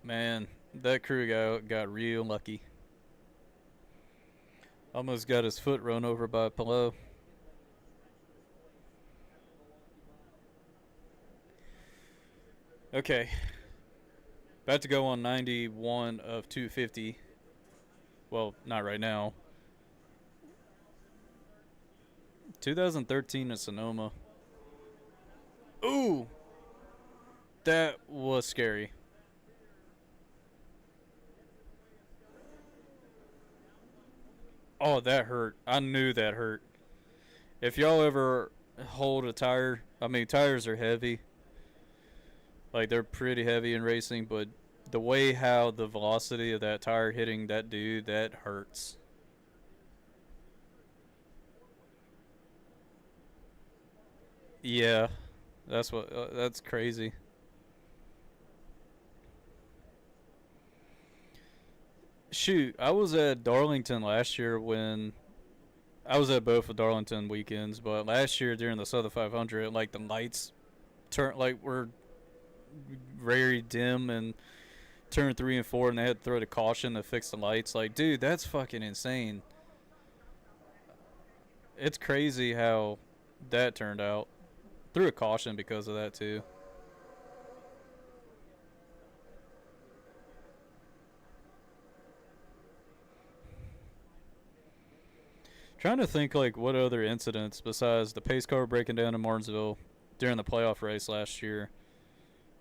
Man, that crew got real lucky. Almost got his foot run over by a pillow. Okay. About to go on 91 of 250. Well, not right now. 2013 at Sonoma. Ooh! That was scary. Oh, that hurt. I knew that hurt. If y'all ever hold a tire, I mean, tires are heavy. Like, they're pretty heavy in racing, but the way how the velocity of that tire hitting that dude, that hurts. Yeah, that's crazy. Shoot, I was at Darlington last year when I was at both of Darlington weekends, but last year during the Southern 500, like the lights were very dim and turn 3 and 4, and they had to throw the caution to fix the lights. Like, dude, that's fucking insane. It's crazy how that turned out. Threw a caution because of that too. Trying to think like what other incidents besides the pace car breaking down in Martinsville during the playoff race last year,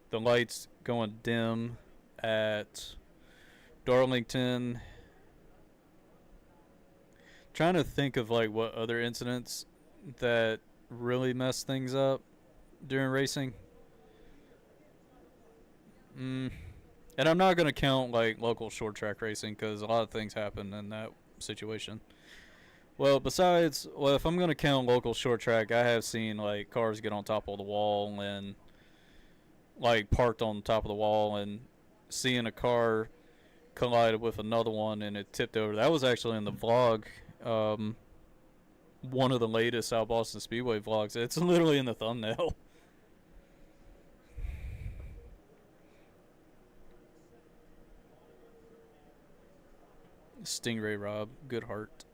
the lights going dim at Darlington. Trying to think of like what other incidents that really messed things up during racing. And I'm not gonna count like local short track racing because a lot of things happen in that situation. Well, besides, well, if I'm gonna count local short track, I have seen like cars get on top of the wall and like parked on top of the wall, and seeing a car collided with another one and it tipped over. That was actually in the vlog. One of the latest South Boston Speedway vlogs. It's literally in the thumbnail. Stingray Rob, good heart.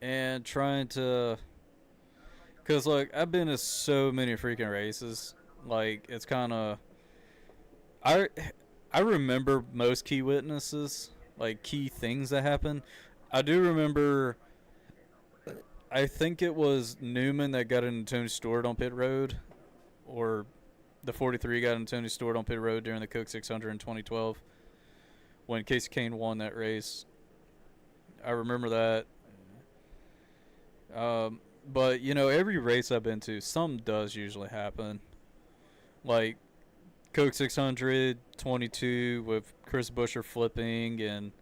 And trying to, cause like I've been to so many freaking races, like it's kind of, I I remember most key witnesses, like key things that happened. I do remember. I think it was Newman that got into Tony Stewart on pit road, or the 43 got into Tony Stewart on pit road during the Coke 600 in 2012 when Casey Kane won that race. I remember that. But you know, every race I've been to, something does usually happen. Like Coke 600 22 with Chris Buescher flipping, and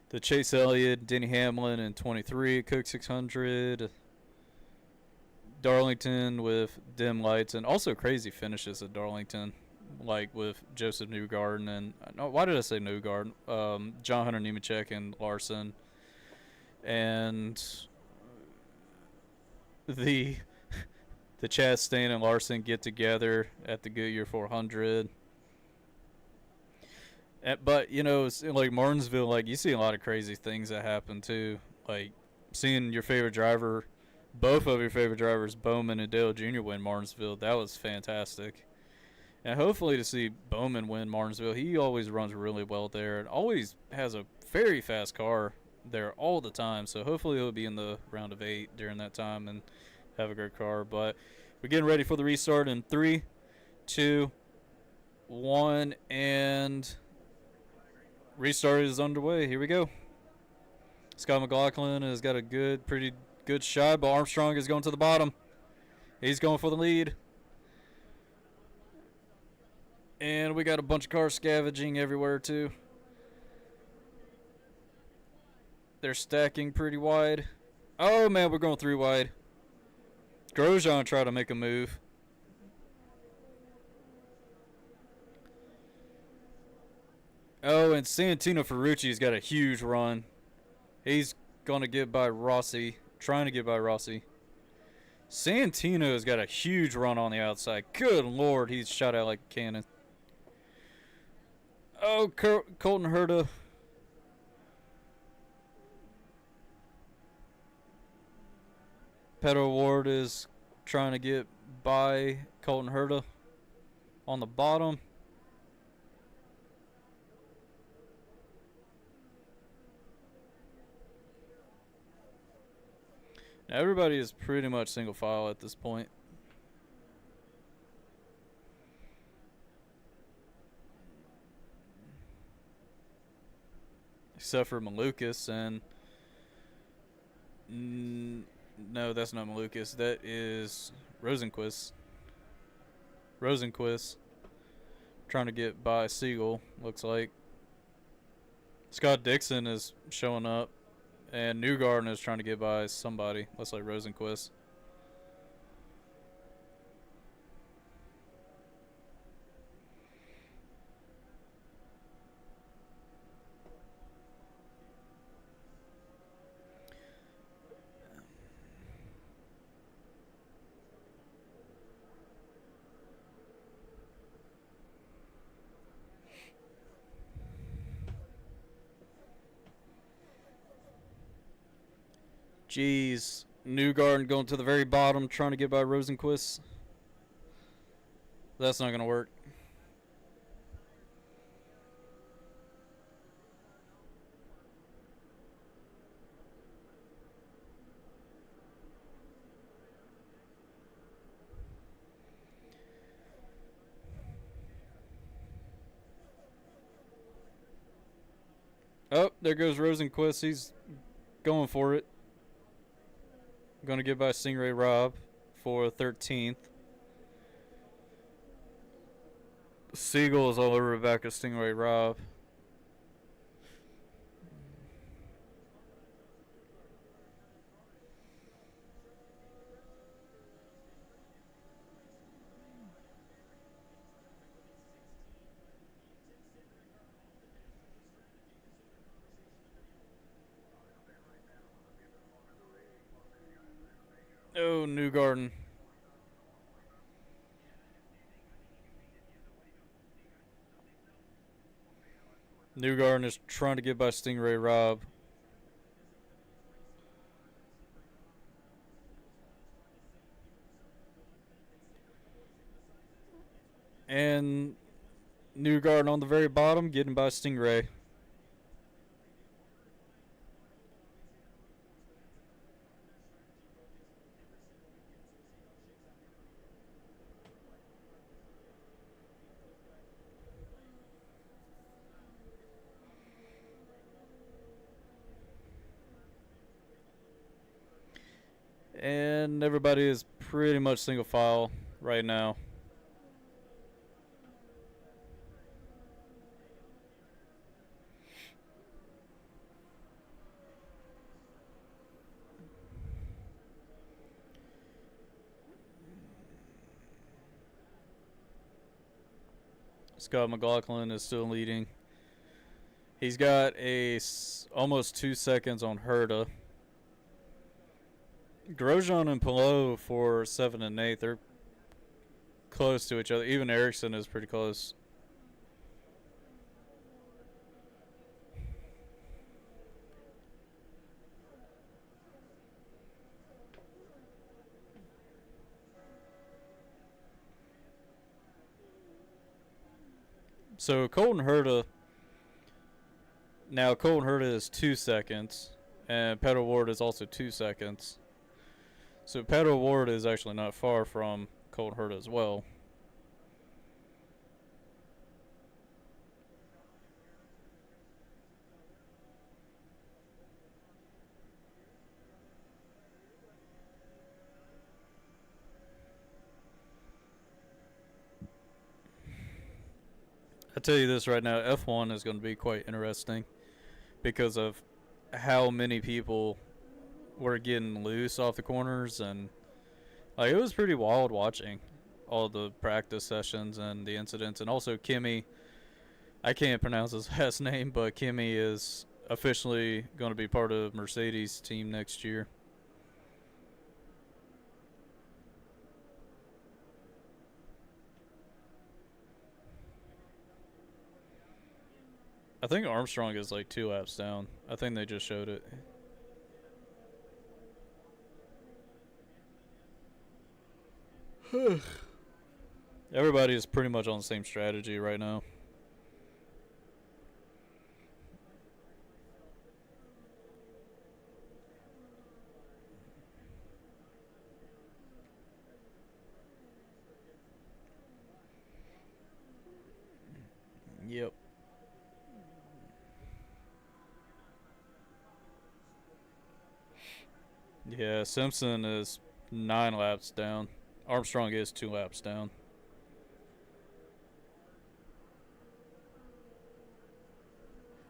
the Chase Elliott, Denny Hamlin in 23 at Coke 600. Darlington with dim lights, and also crazy finishes at Darlington, like with Joseph Newgarden and no, why did I say Newgarden? John Hunter Nemechek and Larson, and the Chastain and Larson get together at the Goodyear 400. But you know, it's like Martinsville, like you see a lot of crazy things that happen too. Like seeing your favorite driver, both of your favorite drivers, Bowman and Dale Jr. win Martinsville. That was fantastic. And hopefully to see Bowman win Martinsville. He always runs really well there and always has a very fast car there all the time. So hopefully he'll be in the round of 8 during that time and have a great car. But we're getting ready for the restart in 3, 2, 1, and restart is underway. Here we go. Scott McLaughlin has got a pretty good shot, but Armstrong is going to the bottom. He's going for the lead. And we got a bunch of cars scavenging everywhere too. They're stacking pretty wide. Oh man, we're going 3 wide. Grosjean tried to make a move. Oh, and Santino Ferrucci's got a huge run. He's going to get by Rossi. Trying to get by Rossi. Santino's got a huge run on the outside. Good lord, he's shot out like a cannon. Oh, Colton Herta. Pedro Ward is trying to get by Colton Herta on the bottom. Now everybody is pretty much single file at this point. Except for Malukas and... no, that's not Malukas. That is Rosenquist. Trying to get by Siegel, looks like. Scott Dixon is showing up. And Newgarden is trying to get by somebody. Looks like Rosenquist. Jeez. Newgarden going to the very bottom, trying to get by Rosenquist. That's not going to work. Oh, there goes Rosenquist. He's going for it. Going to get by Stingray Rob for 13th. Siegel is all over Rebecca Stingray Rob. Oh, Newgarden. Newgarden is trying to get by Stingray Rob. And Newgarden on the very bottom, getting by Stingray. And everybody is pretty much single file right now. Scott McLaughlin is still leading. He's got almost 2 seconds on Herta. Grosjean and Pilot for 7 and 8. They're close to each other. Even Ericsson is pretty close. So Colton Herta. Now Colton Herta is 2 seconds, and Pedal Ward is also 2 seconds. So Pedal Ward is actually not far from Colton Herta as well. I tell you this right now, F1 is going to be quite interesting because of how many people were getting loose off the corners, and like it was pretty wild watching all the practice sessions and the incidents. And also Kimi, I can't pronounce his last name, but Kimi is officially going to be part of Mercedes team next year. I think Armstrong is like 2 laps down. I think they just showed it. Everybody is pretty much on the same strategy right now. Yep. Yeah, Simpson is 9 laps down. Armstrong is 2 laps down.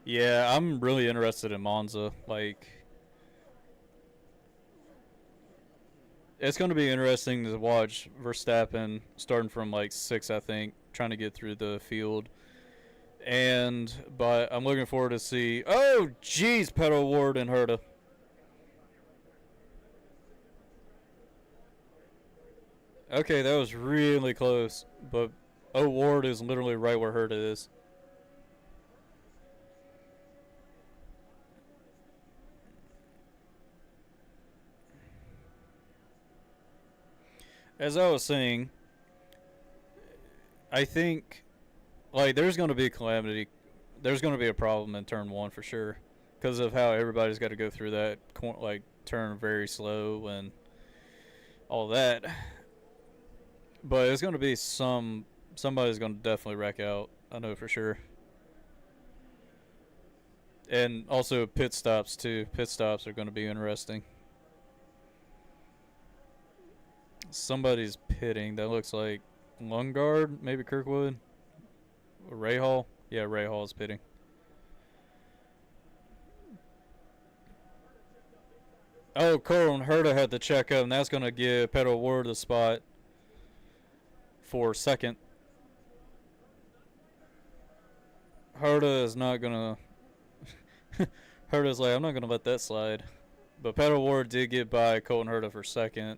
Yeah, I'm really interested in Monza. Like, it's going to be interesting to watch Verstappen starting from like 6, I think, trying to get through the field. But I'm looking forward to see. Oh, jeez, Pedal Ward and Herta. Okay, that was really close, but Ward is literally right where Herta is. As I was saying, I think like there's going to be a calamity. There's going to be a problem in turn 1 for sure because of how everybody's got to go through that like turn very slow and all that. But it's going to be somebody's going to definitely wreck out. I know for sure. And also pit stops too. Pit stops are going to be interesting. Somebody's pitting. That looks like Lungard, maybe Kirkwood, or Ray Hall. Yeah, Ray Hall is pitting. Oh, Cole and Herta had to check up, and that's going to give Pedro Ward the spot for second. Herta is not going to. Herta's like, I'm not going to let that slide. But Pedro Ward did get by Colton Herta for second.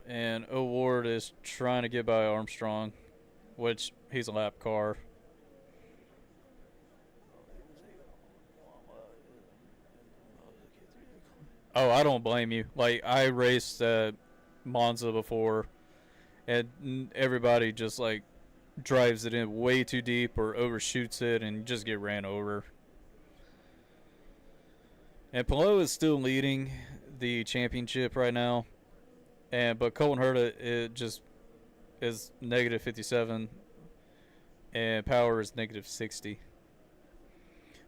And O'Ward is trying to get by Armstrong, which he's a lap car. Oh, I don't blame you. Like, I raced at Monza before, and everybody just, like, drives it in way too deep or overshoots it and just get ran over. And Palou is still leading the championship right now. But Colton Herta, it just is negative 57, and Power is negative 60.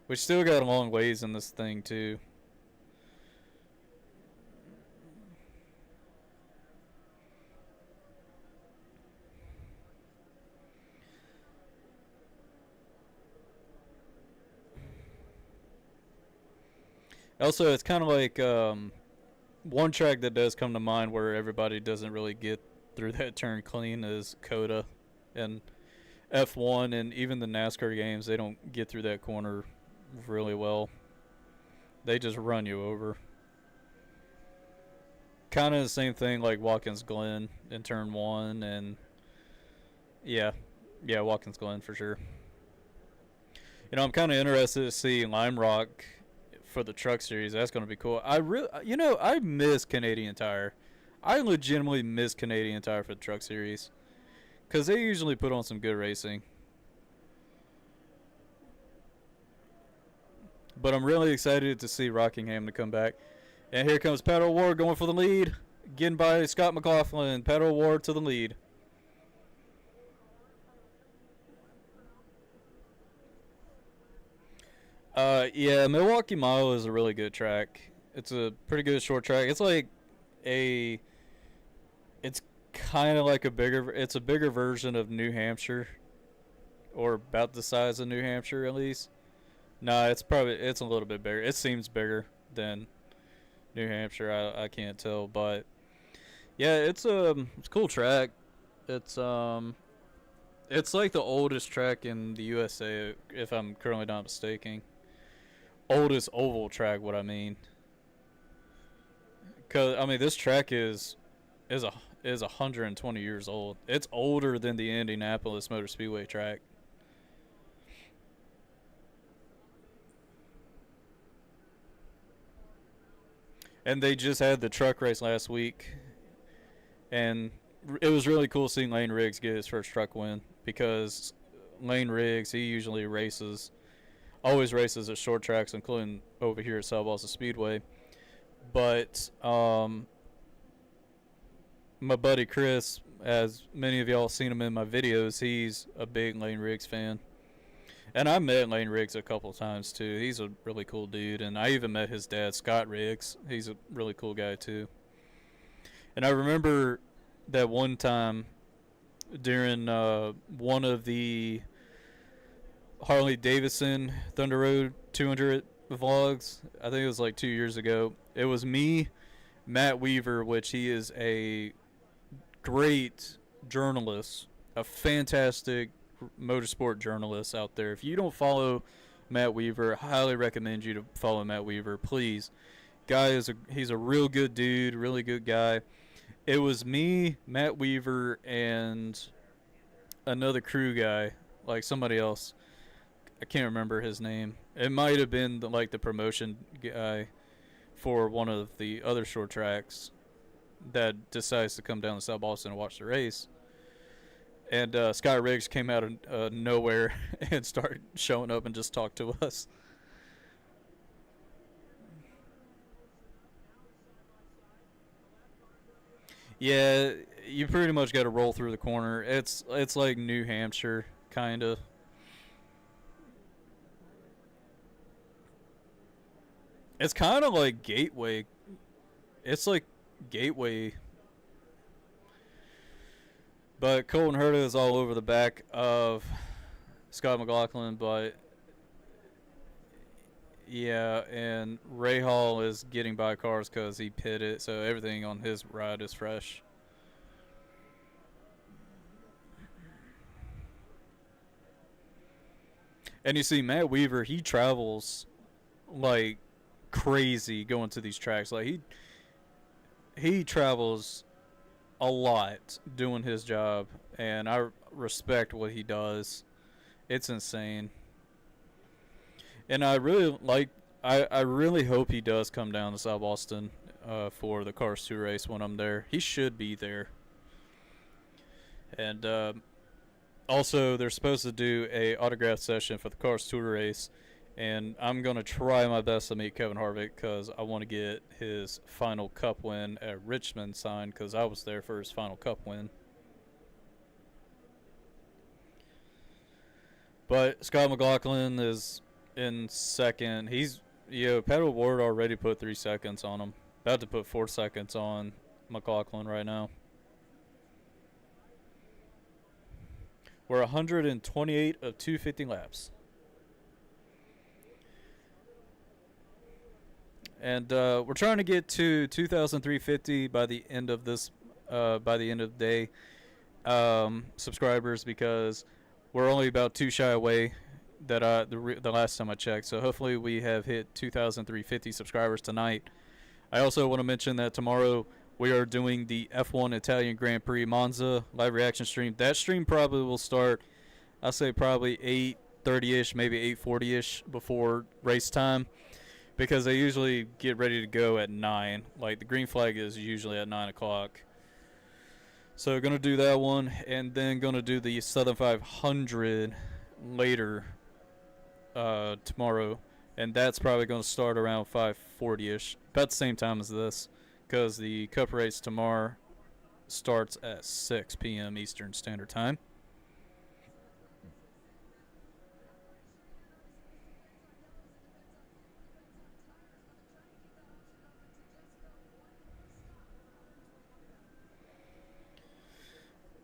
We still got a long ways in this thing too. Also, it's kind of like one track that does come to mind where everybody doesn't really get through that turn clean is Coda and F1, and even the NASCAR games, they don't get through that corner really well. They just run you over. Kind of the same thing like Watkins Glen in turn one, and yeah, Watkins Glen for sure. You know, I'm kind of interested to see Lime Rock for the truck series. That's going to be cool. I miss Canadian Tire. I legitimately miss Canadian Tire for the truck series because they usually put on some good racing. But I'm really excited to see Rockingham to come back. And here comes Pat O'Ward going for the lead, getting by Scott McLaughlin. Pat O'Ward to the lead. Yeah, Milwaukee Mile is a really good track. It's a pretty good short track. It's like it's kind of like it's a bigger version of New Hampshire, or about the size of New Hampshire at least. No, it's a little bit bigger. It seems bigger than New Hampshire. I can't tell, but yeah, it's a cool track. It's like the oldest track in the USA, if I'm currently not mistaken. Oldest oval track, what I mean. Cause I mean this track is 120 years old. It's older than the Indianapolis Motor Speedway track. And they just had the truck race last week, and it was really cool seeing Lane Riggs get his first truck win, because Lane Riggs, he usually always races at short tracks, including over here at Salbalsa Speedway. But my buddy Chris, as many of y'all seen him in my videos, he's a big Lane Riggs fan. And I met Lane Riggs a couple of times too. He's a really cool dude, and I even met his dad, Scott Riggs. He's a really cool guy too. And I remember that one time during one of the Harley Davidson Thunder Road 200 vlogs, I think it was like 2 years ago. It was me, Matt Weaver, which he is a great journalist, a fantastic motorsport journalist out there. If you don't follow Matt Weaver, I highly recommend you to follow Matt Weaver, please. He's a real good dude, really good guy. It was me, Matt Weaver, and another crew guy, like somebody else. I can't remember his name. It might have been the promotion guy for one of the other short tracks that decides to come down to South Boston and watch the race. And Scott Riggs came out of nowhere and started showing up and just talked to us. Yeah, you pretty much got to roll through the corner. It's like New Hampshire, kind of. It's kind of like Gateway. It's like Gateway. But Colton Herta is all over the back of Scott McLaughlin, but yeah, and Ray Hall is getting by cars because he pitted, so everything on his ride is fresh. And you see, Matt Weaver, he travels like crazy going to these tracks. Like he travels a lot doing his job, and I respect what he does. It's insane. And I really like. I really hope he does come down to South Boston for the Cars 2 race when I'm there. He should be there. And also, they're supposed to do a autograph session for the Cars 2 race, and I'm gonna try my best to meet Kevin Harvick because I want to get his final Cup win at Richmond signed because I was there for his final Cup win. But Scott McLaughlin is in second. Pedal Ward already put 3 seconds on him. About to put 4 seconds on McLaughlin right now. We're 128 of 250 laps. And we're trying to get to 2,350 by the end of this, by the end of the day, subscribers, because we're only about 2 shy away. That the last time I checked, so hopefully we have hit 2,350 subscribers tonight. I also want to mention that tomorrow we are doing the F1 Italian Grand Prix Monza live reaction stream. That stream probably will start, I'll say probably 8:30ish, maybe 8:40ish before race time, because they usually get ready to go at 9. Like the green flag is usually at 9 o'clock. So going to do that one, and then going to do the Southern 500 later tomorrow, and that's probably going to start around 5:40ish, about the same time as this, because the Cup race tomorrow starts at 6 p.m. Eastern Standard Time.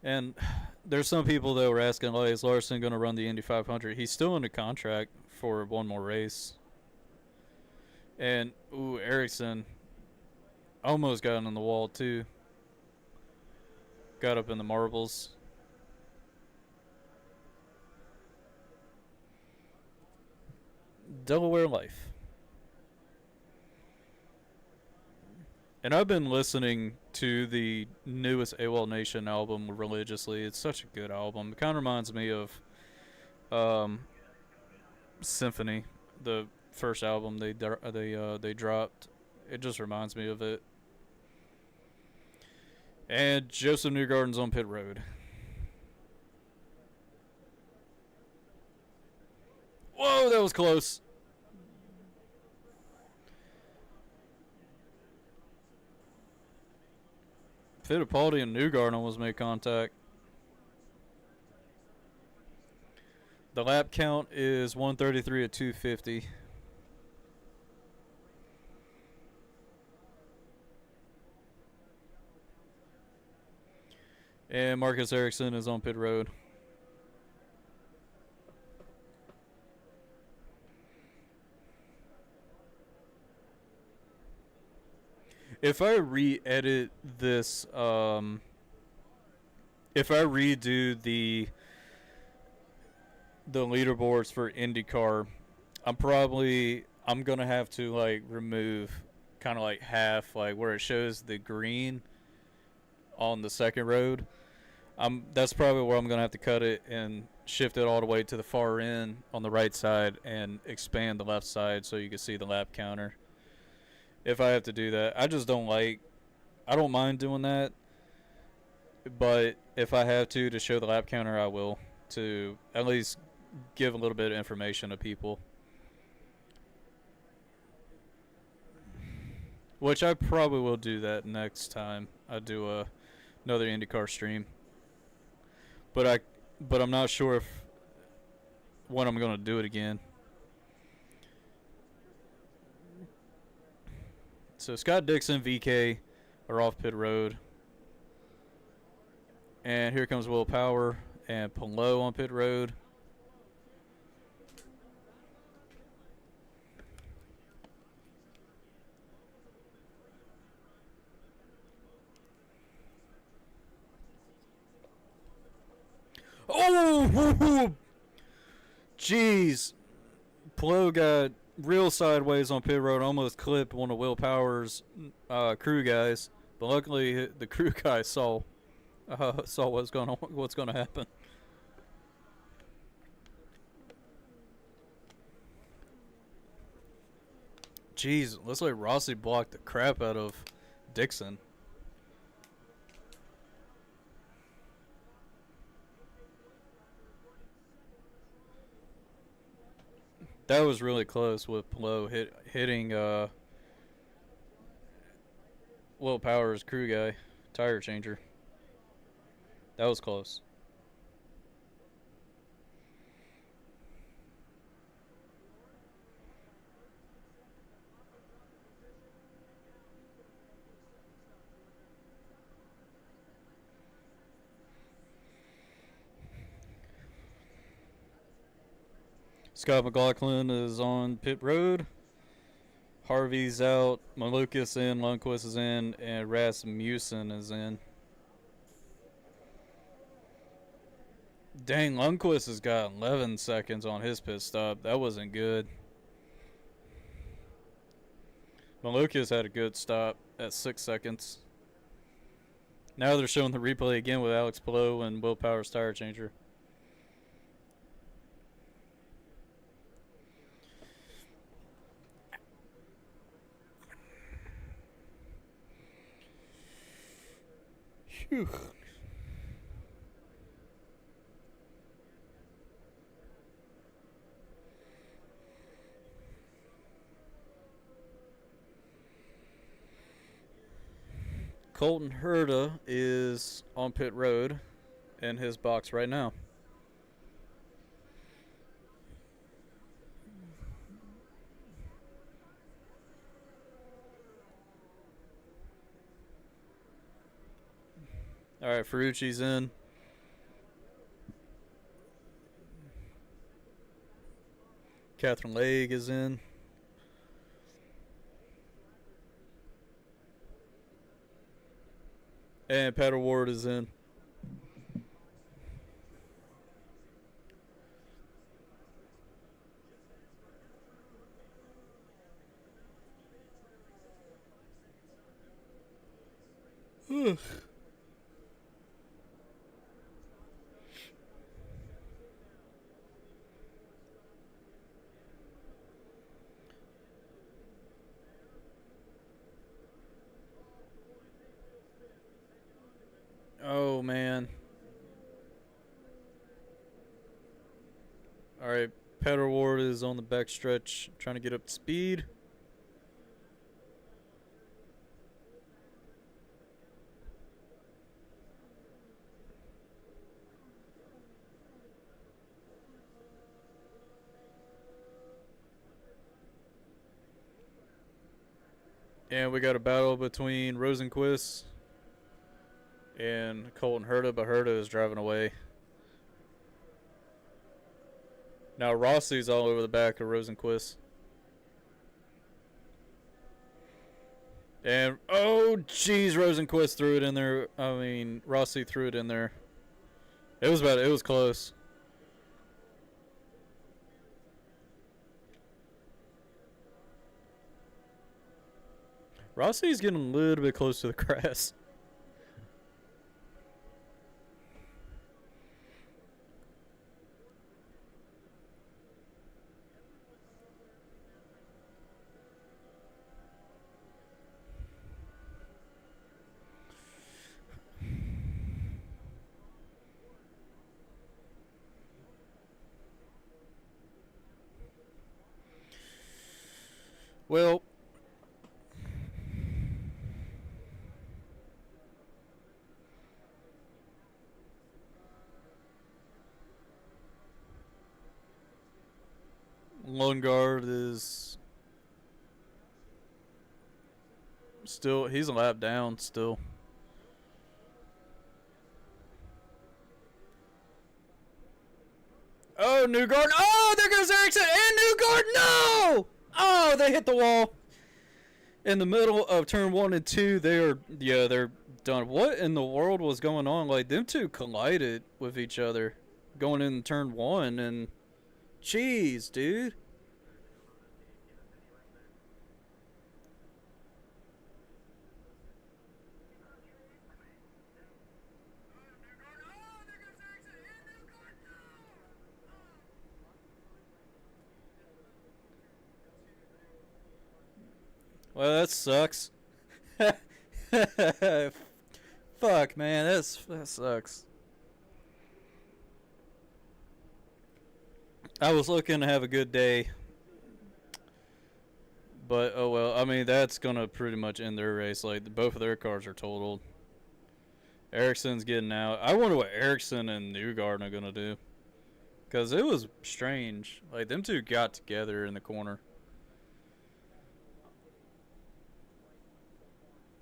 And there's some people that were asking, like, is Larson going to run the Indy 500? He's still under contract for one more race. And, Ericsson almost got in the wall, too. Got up in the marbles. Delaware Life. And I've been listening to the newest AWOL Nation album religiously. It's such a good album. It kind of reminds me of Symphony, the first album they dropped. It just reminds me of it. And Joseph Newgarden's on pit road. Whoa, that was close. Fittipaldi and Newgarden almost made contact. The lap count is 133 at 250. And Marcus Ericsson is on pit road. If I re-edit this, if I redo the leaderboards for INDYCAR, I'm gonna have to like remove kind of like half, like where it shows the green on the second road. That's probably where I'm gonna have to cut it and shift it all the way to the far end on the right side and expand the left side so you can see the lap counter. If I have to do that, I don't mind doing that, but if I have to show the lap counter, I will, to at least give a little bit of information to people. Which I probably will do that next time I do another INDYCAR stream. But I'm not sure when I'm going to do it again. so Scott Dixon, VK are off pit road. And here comes Will Power and Pelot on pit road. Oh! Jeez. Pelot got real sideways on pit road, almost clipped one of Will Power's crew guys. But luckily, the crew guy saw what's going to happen. Jeez, looks like Rossi blocked the crap out of Dixon. That was really close with Pelot hitting Will Power's crew guy, tire changer. That was close. Scott McLaughlin is on pit road. Harvey's out. Malukas in. Lundqvist is in. And Rasmussen is in. Dang, Lundqvist has got 11 seconds on his pit stop. That wasn't good. Malukas had a good stop at 6 seconds. Now they're showing the replay again with Alex Pelot and Will Power's tire changer. Phew. Colton Herta is on pit road in his box right now. All right, Ferrucci's in. Catherine Legge is in. And Patter Ward is in. Oh, man. All right, Patter Ward is on the back stretch trying to get up to speed. And we got a battle between Rosenquist and Colton Herta, but Herta is driving away. Now Rossi's all over the back of Rosenquist. And, oh, jeez, Rosenquist threw it in there. I mean, Rossi threw it in there. It was close. Rossi's getting a little bit close to the grass. Well, Lundgaard is Still, he's a lap down still. Oh, Newgarden. Oh, there goes Ericsson and Newgarden. No! Oh, they hit the wall. In the middle of turn 1 and 2, they're done. What in the world was going on? Like, them two collided with each other going in turn 1, and jeez, dude. Well, that sucks. Fuck, man, that sucks. I was looking to have a good day, but oh well. I mean, that's gonna pretty much end their race. Like, both of their cars are totaled. Ericsson's getting out. I wonder what Ericsson and Newgarden are gonna do, cause it was strange. Like, them two got together in the corner.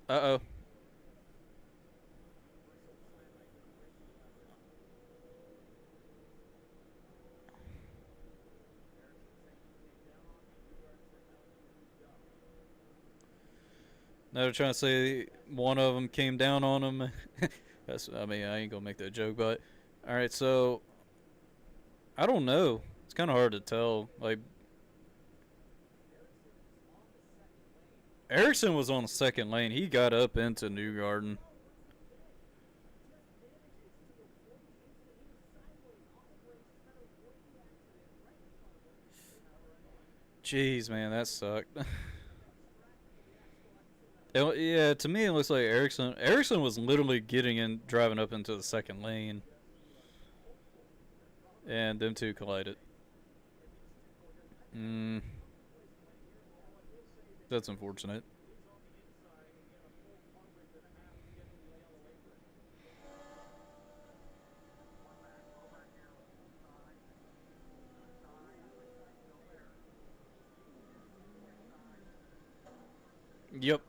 Uh oh. Now they're trying to say one of them came down on him. I mean, I ain't gonna make that joke, but all right. So I don't know. It's kind of hard to tell. Like, Ericsson was on the second lane. He got up into Newgarden. Jeez, man, that sucked. Yeah, to me it looks like Ericsson was literally getting in, driving up into the second lane, and them two collided. Mm, that's unfortunate. Yep,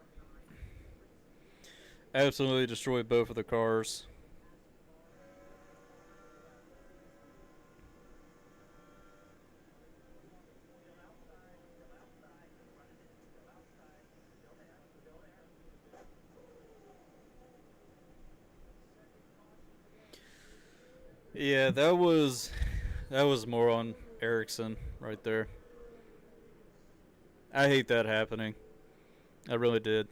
absolutely destroyed both of the cars. Yeah, that was more on Ericsson right there. I hate that happening. I really did.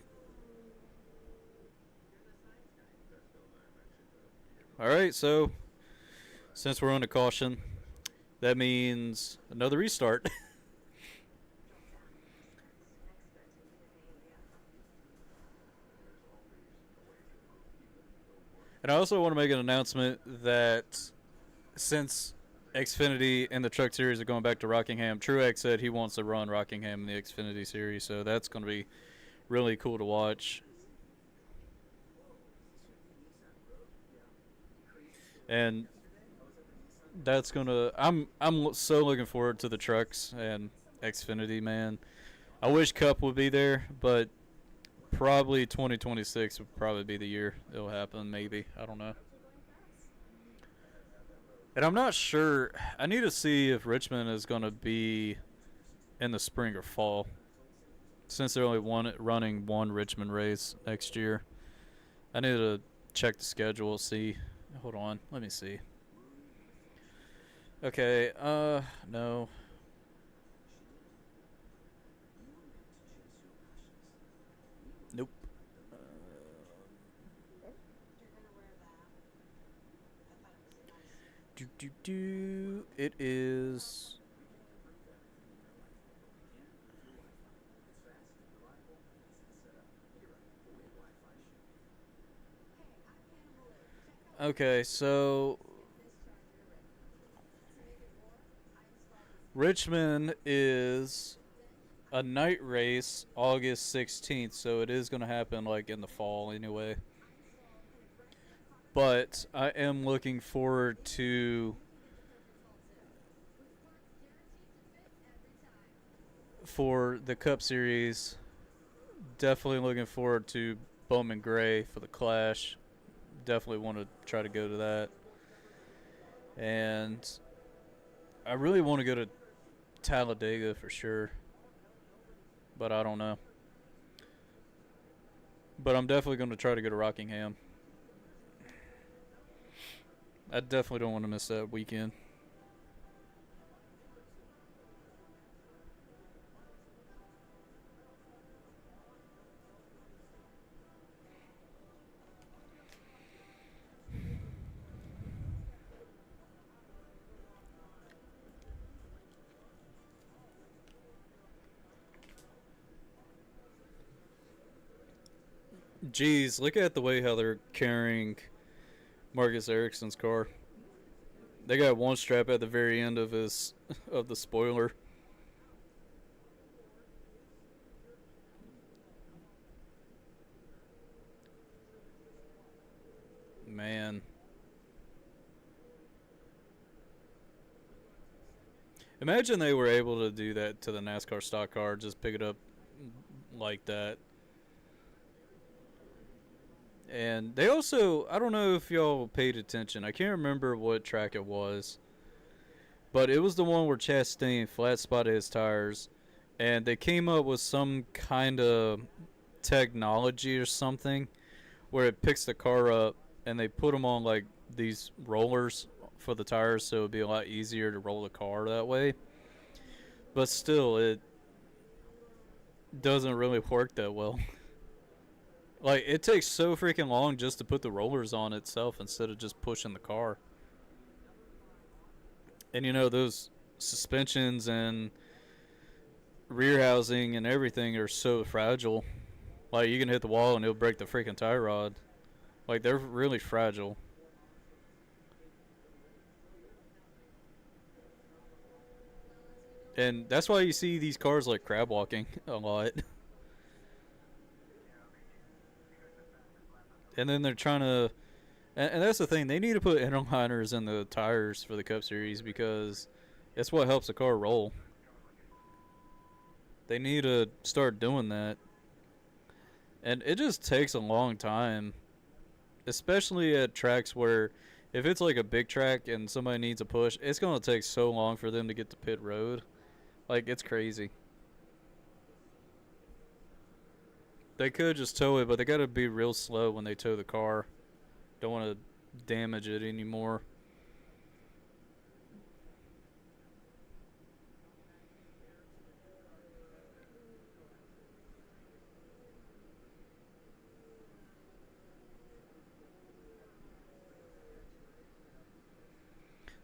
All right, so since we're on a caution, that means another restart. And I also want to make an announcement that since Xfinity and the Truck Series are going back to Rockingham, Truex said he wants to run Rockingham in the Xfinity Series, so that's going to be really cool to watch. And that's gonna. I'm so looking forward to the trucks and Xfinity, man. I wish Cup would be there, but probably 2026 would probably be the year it'll happen. Maybe, I don't know. And I'm not sure. I need to see if Richmond is gonna be in the spring or fall, since they're only running one Richmond race next year. I need to check the schedule. See. Hold on. Let me see. Okay. No. Nope. It is. Okay, so Richmond is a night race August 16th, so it is going to happen like in the fall anyway. But I am looking forward to for the Cup Series Definitely looking forward to Bowman Gray for the Clash. Definitely want to try to go to that. And I really want to go to Talladega for sure, but I don't know. But I'm definitely going to try to go to Rockingham. I definitely don't want to miss that weekend. Jeez, look at the way how they're carrying Marcus Ericsson's car. They got one strap at the very end of his of the spoiler. Man. Imagine they were able to do that to the NASCAR stock car, just pick it up like that. And they also, I don't know if y'all paid attention. I can't remember what track it was, but it was the one where Chastain flat spotted his tires, and they came up with some kind of technology or something where it picks the car up and they put them on like these rollers for the tires so it'd be a lot easier to roll the car that way. But still, it doesn't really work that well. Like, it takes so freaking long just to put the rollers on itself instead of just pushing the car. And you know, those suspensions and rear housing and everything are so fragile. Like, you can hit the wall and it'll break the freaking tie rod. Like, they're really fragile. And that's why you see these cars like crab walking a lot. And then they're trying to, and that's the thing, they need to put interliners in the tires for the Cup Series because it's what helps the car roll. They need to start doing that. And it just takes a long time, especially at tracks where if it's like a big track and somebody needs a push, it's going to take so long for them to get to pit road. Like, it's crazy. They could just tow it, but they got to be real slow when they tow the car. Don't want to damage it anymore.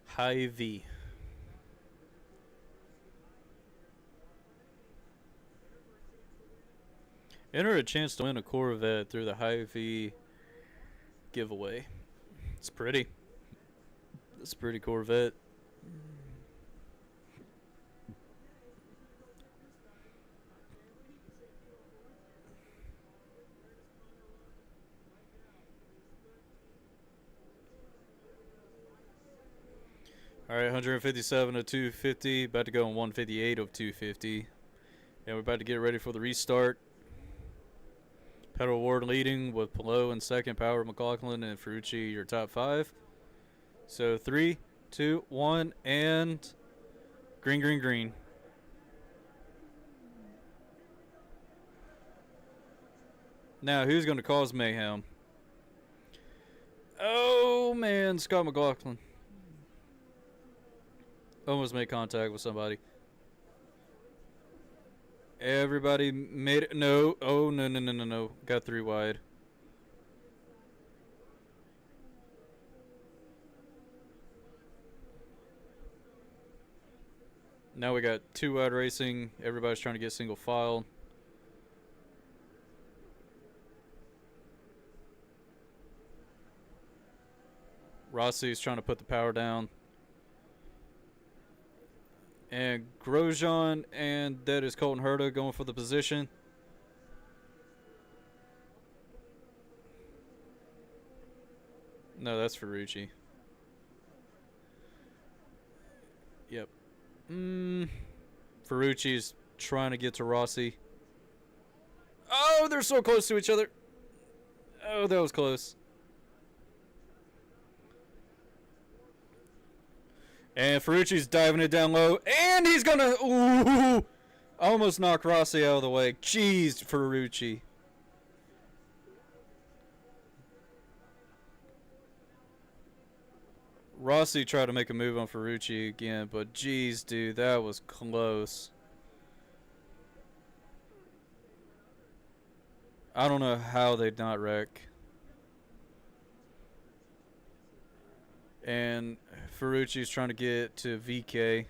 Hy-Vee. Enter a chance to win a Corvette through the Hy-Vee giveaway. It's pretty. It's a pretty Corvette. All right, 157 of 250. About to go on 158 of 250. And we're about to get ready for the restart. Pedal Ward leading with Pelot in second, Power McLaughlin, and Ferrucci your top five. So 3, 2, 1, and green, green, green. Now, who's going to cause mayhem? Oh, man, Scott McLaughlin. Almost made contact with somebody. Everybody made it. No. Oh, no, no, no, no, no. Got 3 wide. Now we got 2 wide racing. Everybody's trying to get single file. Rossi's trying to put the power down. And Grosjean and that is Colton Herta going for the position. No, that's Ferrucci. Yep. Ferrucci's trying to get to Rossi. Oh, they're so close to each other. Oh, that was close. And Ferrucci's diving it down low. And he's going to... Ooh! Almost knocked Rossi out of the way. Jeez, Ferrucci. Rossi tried to make a move on Ferrucci again, but jeez, dude, that was close. I don't know how they'd not wreck. And Ferrucci's trying to get to VK.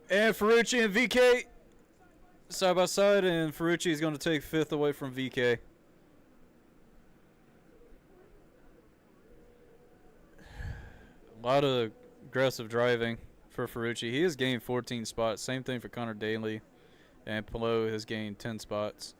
And Ferrucci and VK side by side, and Ferrucci is going to take fifth away from VK. A lot of aggressive driving for Ferrucci. He has gained 14 spots. Same thing for Connor Daly. And Pelot has gained 10 spots.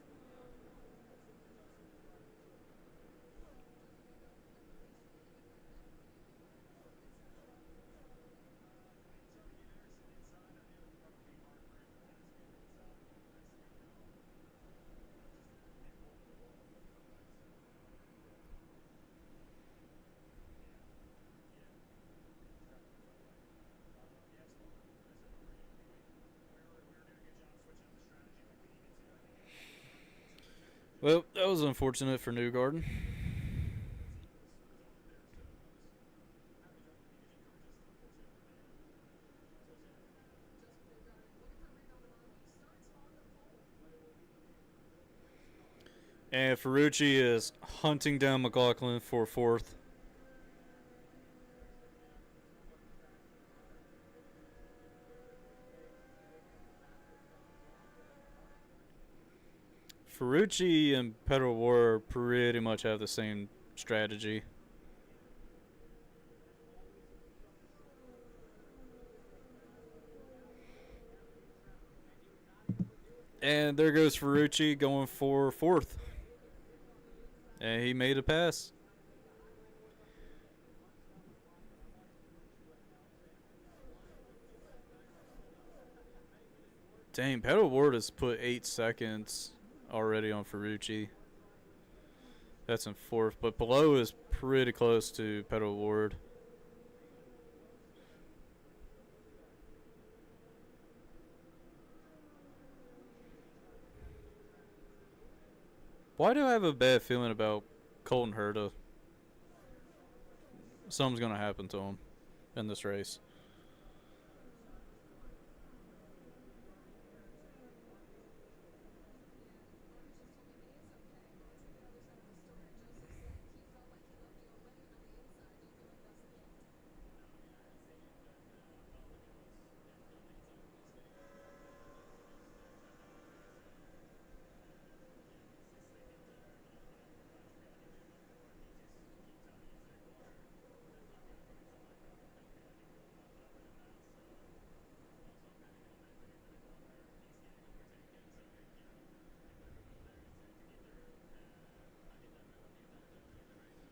Well, that was unfortunate for Newgarden. And Ferrucci is hunting down McLaughlin for fourth. Ferrucci and Pedal War pretty much have the same strategy. And there goes Ferrucci going for fourth. And he made a pass. Dang, Pedal Ward has put 8 seconds already on Ferrucci. That's in fourth, but below is pretty close to Pedal Ward. Why do I have a bad feeling about Colton Herta? Something's going to happen to him in this race.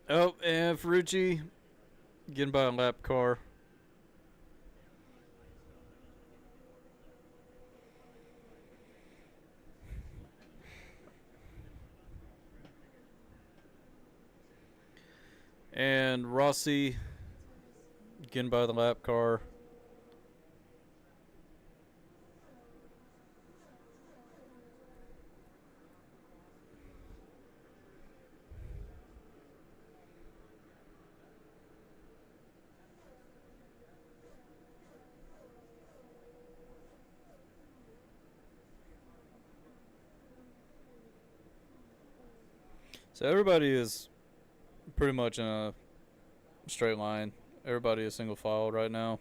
Oh, and Ferrucci getting by a lap car. And Rossi getting by the lap car. So everybody is pretty much in a straight line. Everybody is single file right now.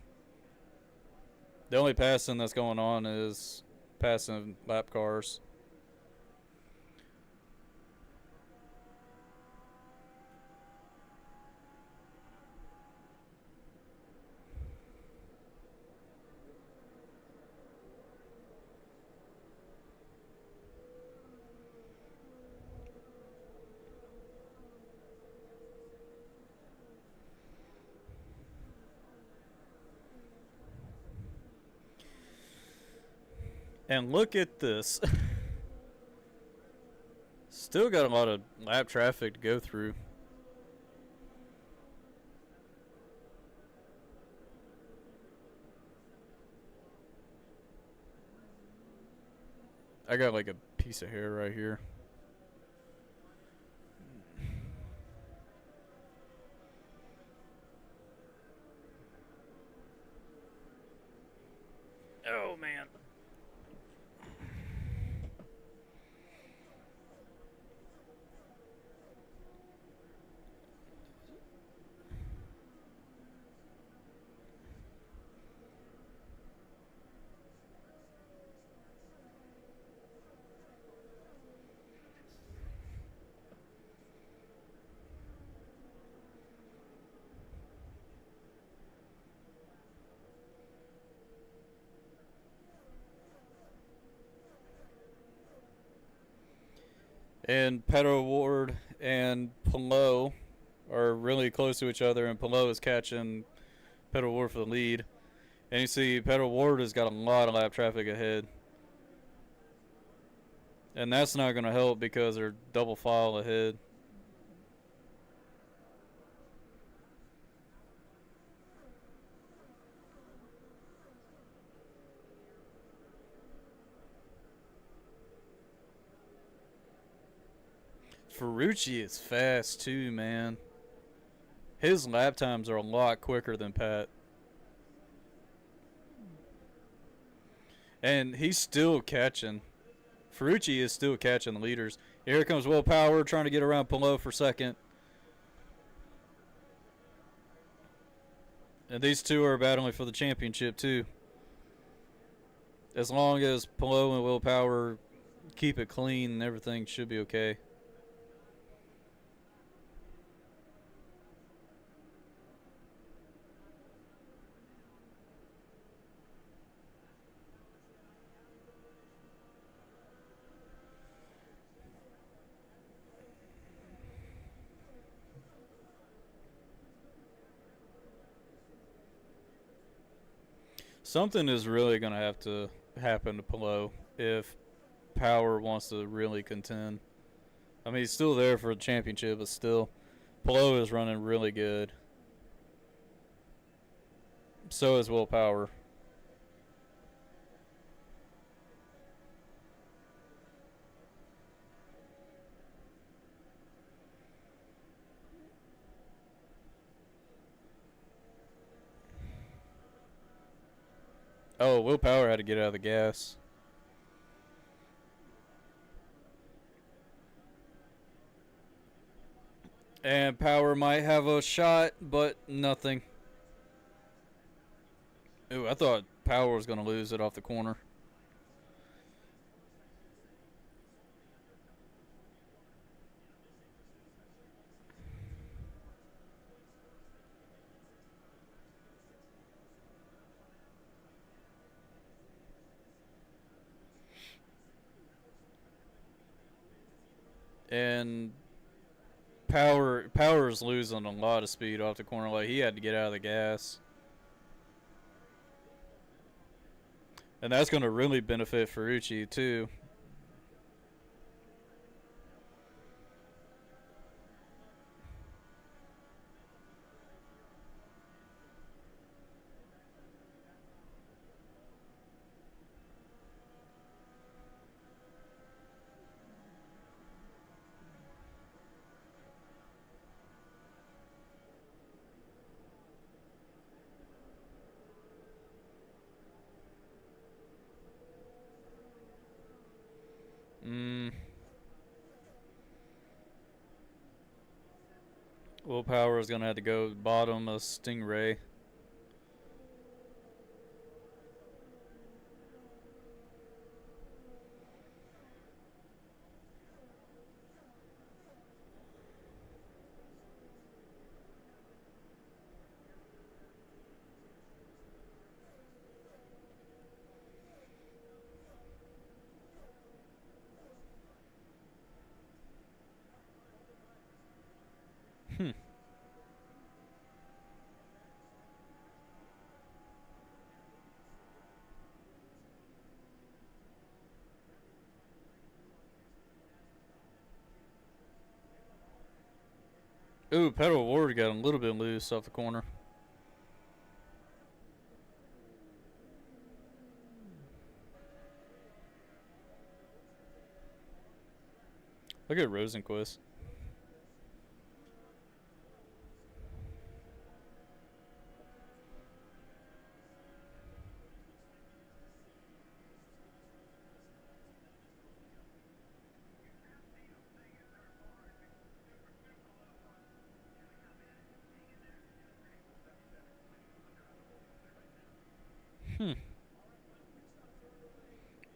The only passing that's going on is passing lap cars. And look at this. Still got a lot of lap traffic to go through. I got like a piece of hair right here. Oh man. And Pedro Ward and Pillow are really close to each other, and Pillow is catching Pedro Ward for the lead. And you see Pedro Ward has got a lot of lap traffic ahead. And that's not going to help because they're double file ahead. Ferrucci is fast too, man. His lap times are a lot quicker than Pat. And he's still catching. Ferrucci is still catching the leaders. Here comes Will Power trying to get around Pillow for second. And these two are battling for the championship too. As long as Pillow and Will Power keep it clean, everything should be okay. Something is really going to have to happen to Pillow if Power wants to really contend. I mean, he's still there for the championship, but still, Pillow is running really good. So is Will Power. Oh, Will Power had to get out of the gas. And Power might have a shot, but nothing. Ooh, I thought Power was going to lose it off the corner. And Power's losing a lot of speed off the corner. Like, he had to get out of the gas. And that's going to really benefit Ferrucci, too. Will Power is going to have to go bottom of Stingray. Ooh, Pedal Ward got a little bit loose off the corner. Look at Rosenquist.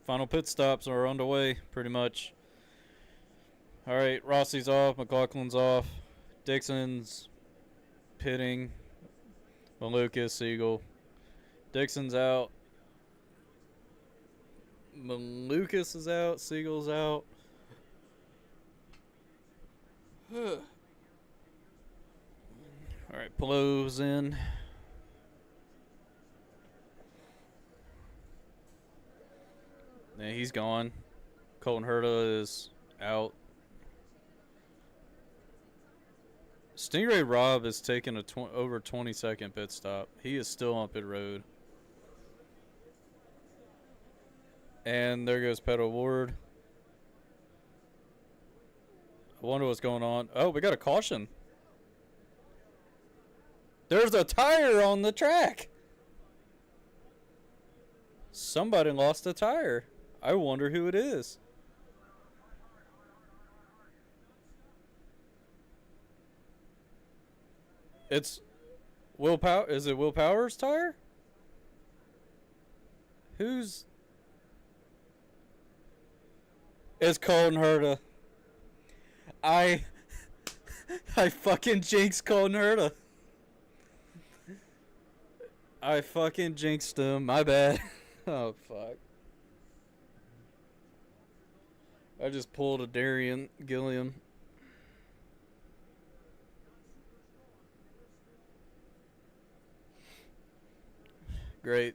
Final pit stops are underway, pretty much. Alright, Rossi's off, McLaughlin's off, Dixon's pitting, Malukas, Siegel. Dixon's out. Malukas is out, Siegel's out. Alright, Pelot's in. Yeah, he's gone. Colton Herta is out. Stingray Rob is taking a over 20-second pit stop. He is still on pit road. And there goes Pedal Ward. I wonder what's going on. Oh, we got a caution. There's a tire on the track. Somebody lost a tire. I wonder who it is. It's Will Power. Is it Will Power's tire? Who's? It's Colton Herta. I fucking jinxed Colton Herta. I fucking jinxed him. My bad. Oh fuck. I just pulled a Darian Gilliam. Great.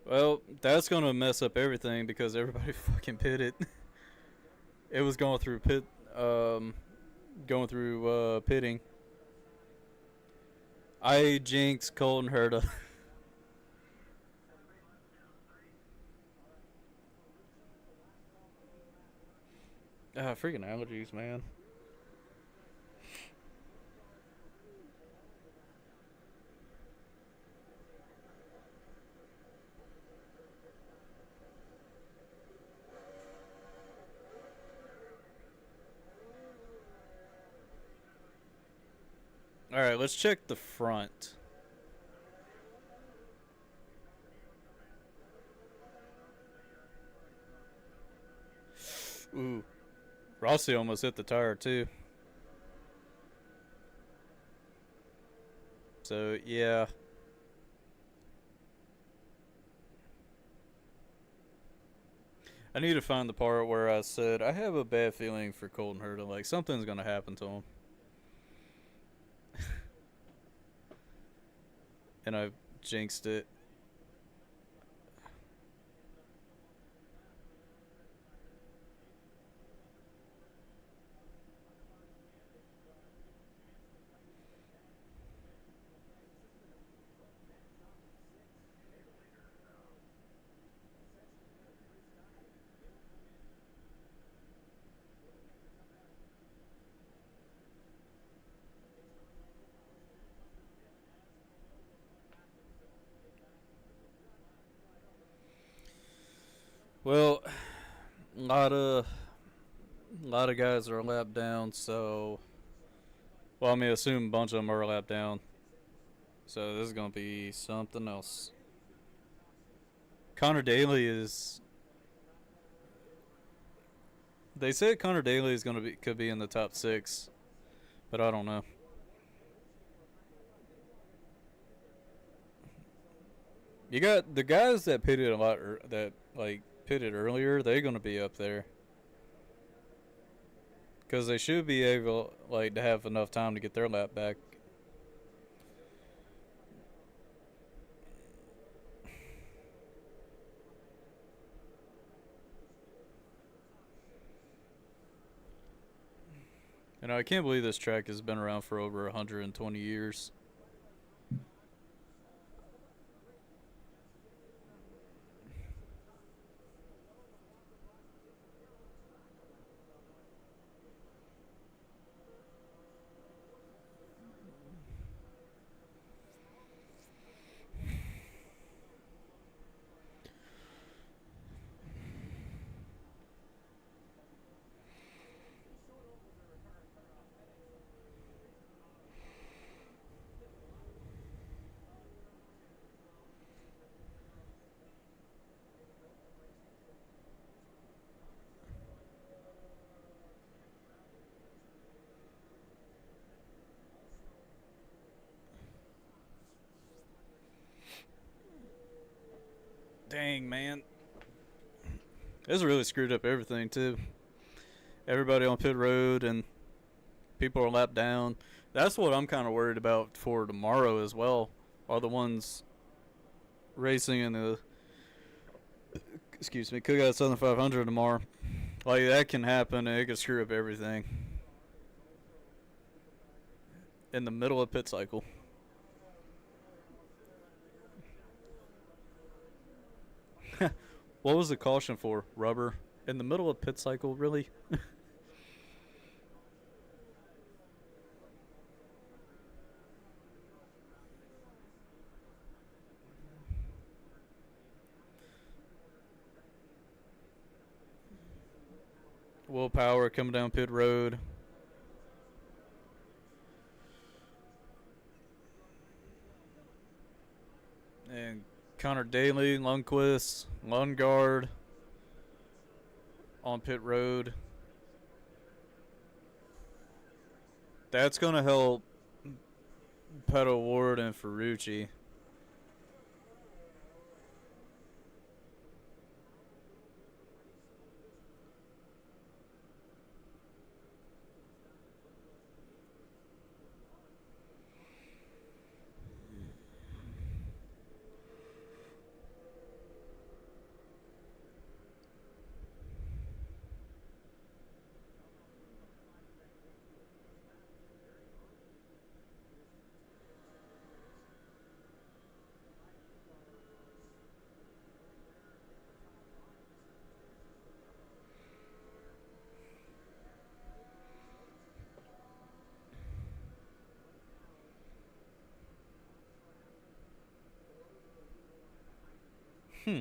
Well, that's gonna mess up everything because everybody fucking pitted. It was going through pitting. I jinxed Colton Herta. Freaking allergies, man. Alright, let's check the front. Ooh. Rossi almost hit the tire too. So, yeah. I need to find the part where I said, I have a bad feeling for Colton Herta. Like, something's going to happen to him. And I jinxed it. Well, a lot of guys are a lap down, so well, I mean, assume a bunch of them are a lap down. So this is gonna be something else. Connor Daly is. They said Connor Daly is could be in the top 6, but I don't know. You got the guys that pitted a lot that like pitted earlier. They're gonna be up there. because they should be able like to have enough time to get their lap back. And I can't believe this track has been around for over 120 years. Dang, man. This really screwed up everything, too. Everybody on pit road and people are lapped down. That's what I'm kind of worried about for tomorrow as well. Are the ones racing in the Cookout Southern 500 tomorrow. Like that can happen and it could screw up everything in the middle of pit cycle. What was the caution for? Rubber in the middle of pit cycle, really? Willpower coming down pit road. And Connor Daly, Lundquist, Lundgaard on pit road. That's going to help Pedal Ward and Ferrucci. Hmm.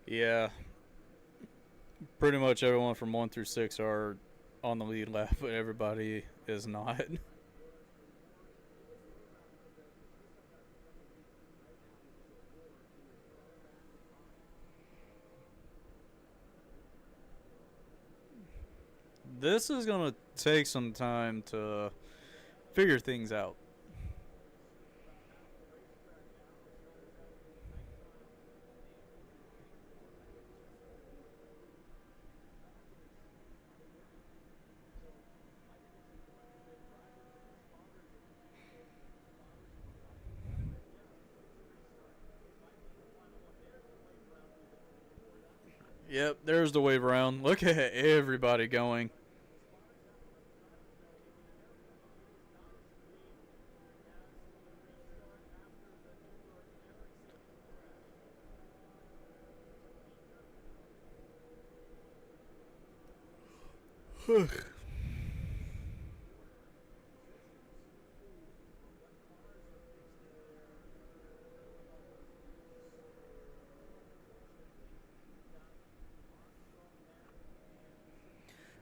Yeah. Pretty much everyone from 1 through 6 are on the lead lap, but everybody is not. This is going to take some time to figure things out. Yep, there's the wave around. Look at everybody going.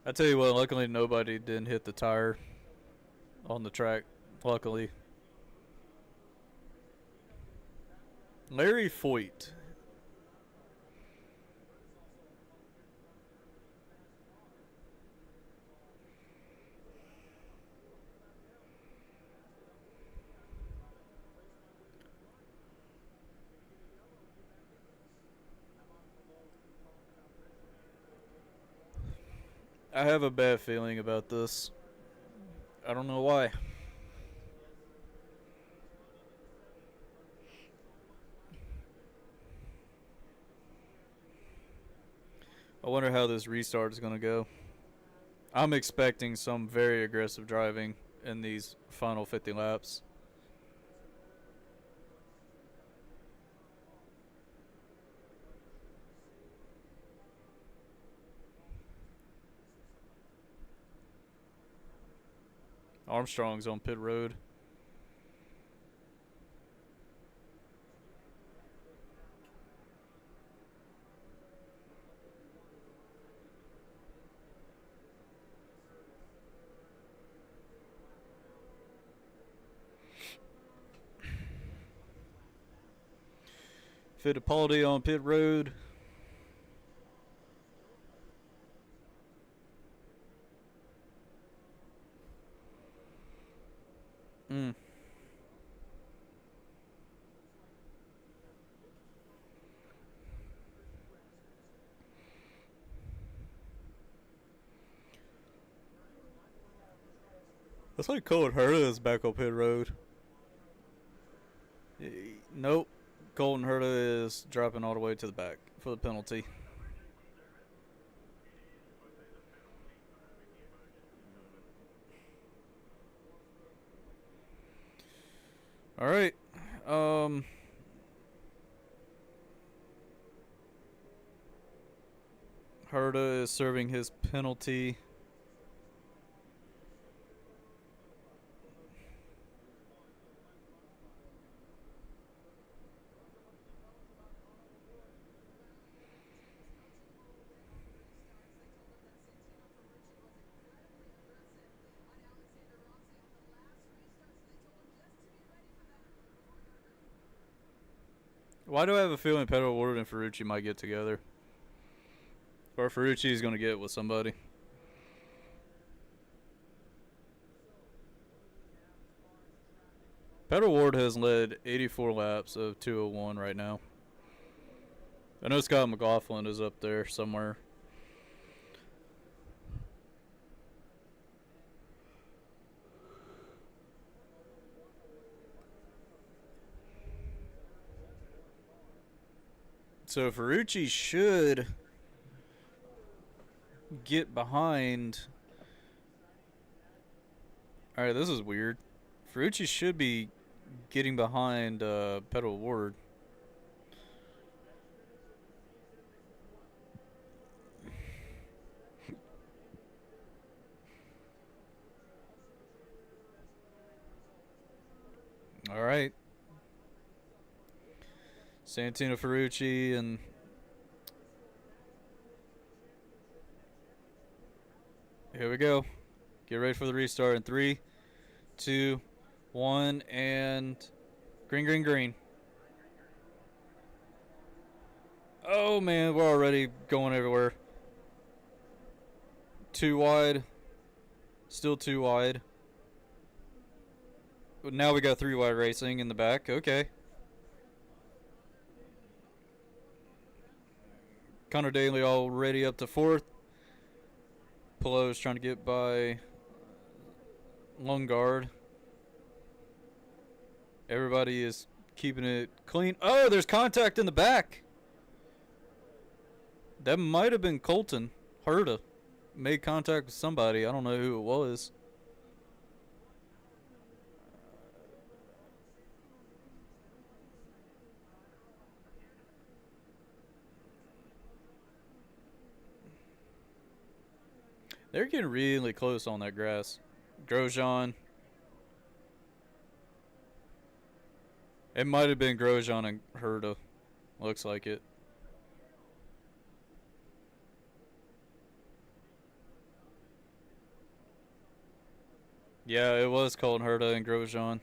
I tell you what, luckily nobody didn't hit the tire on the track. Luckily. Larry Foyt. I have a bad feeling about this. I don't know why. I wonder how this restart is going to go. I'm expecting some very aggressive driving in these final 50 laps. Armstrong's on pit road. Fittipaldi on pit road. Mm. Looks like Colton Herta is back on pit road. Nope. Colton Herta is dropping all the way to the back for the penalty. All right. Herta is serving his penalty. Why do I have a feeling Pedro Ward and Ferrucci might get together? Or Ferrucci is going to get with somebody. Pedro Ward has led 84 laps of 201 right now. I know Scott McLaughlin is up there somewhere. So Ferrucci should get behind. Alright, this is weird. Ferrucci should be getting behind Pedal Ward. Alright. Santino Ferrucci and here we go. Get ready for the restart in 3, 2, 1, and green, green, green. Oh man, we're already going everywhere. Too wide. Still too wide. Now we got 3 wide racing in the back. Okay. Connor Daly already up to 4th. Pelot's trying to get by Lungard. Everybody is keeping it clean. Oh, there's contact in the back. That might have been Colton Herta. Made contact with somebody. I don't know who it was. They're getting really close on that grass. Grosjean. It might have been Grosjean and Herta. Looks like it. Yeah, it was Colton Herta and Grosjean.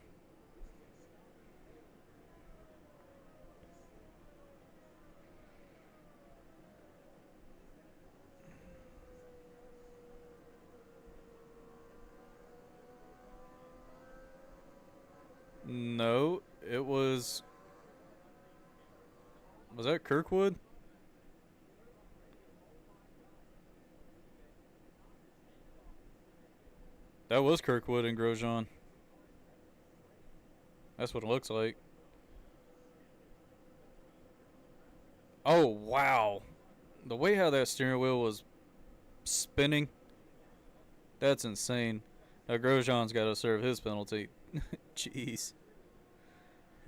No, it was. Was that Kirkwood? That was Kirkwood and Grosjean. That's what it looks like. Oh, wow. The way how that steering wheel was spinning, that's insane. Now Grosjean's got to serve his penalty. Jeez.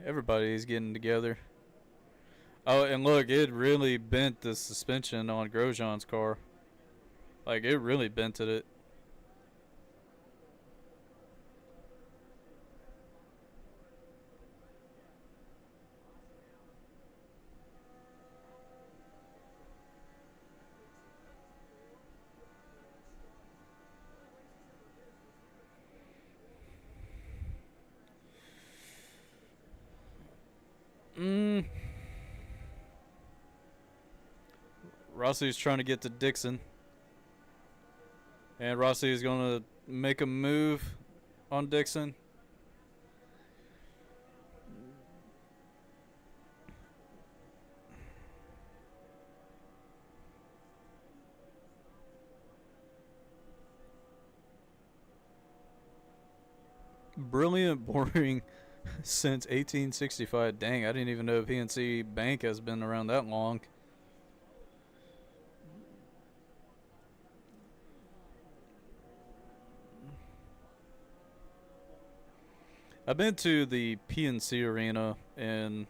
Everybody's getting together. Oh, and look, it really bent the suspension on Grosjean's car. Like, it really bented it. Rossi's trying to get to Dixon. And Rossi is going to make a move on Dixon. Brilliant boring since 1865. Dang, I didn't even know PNC Bank has been around that long. I've been to the PNC Arena in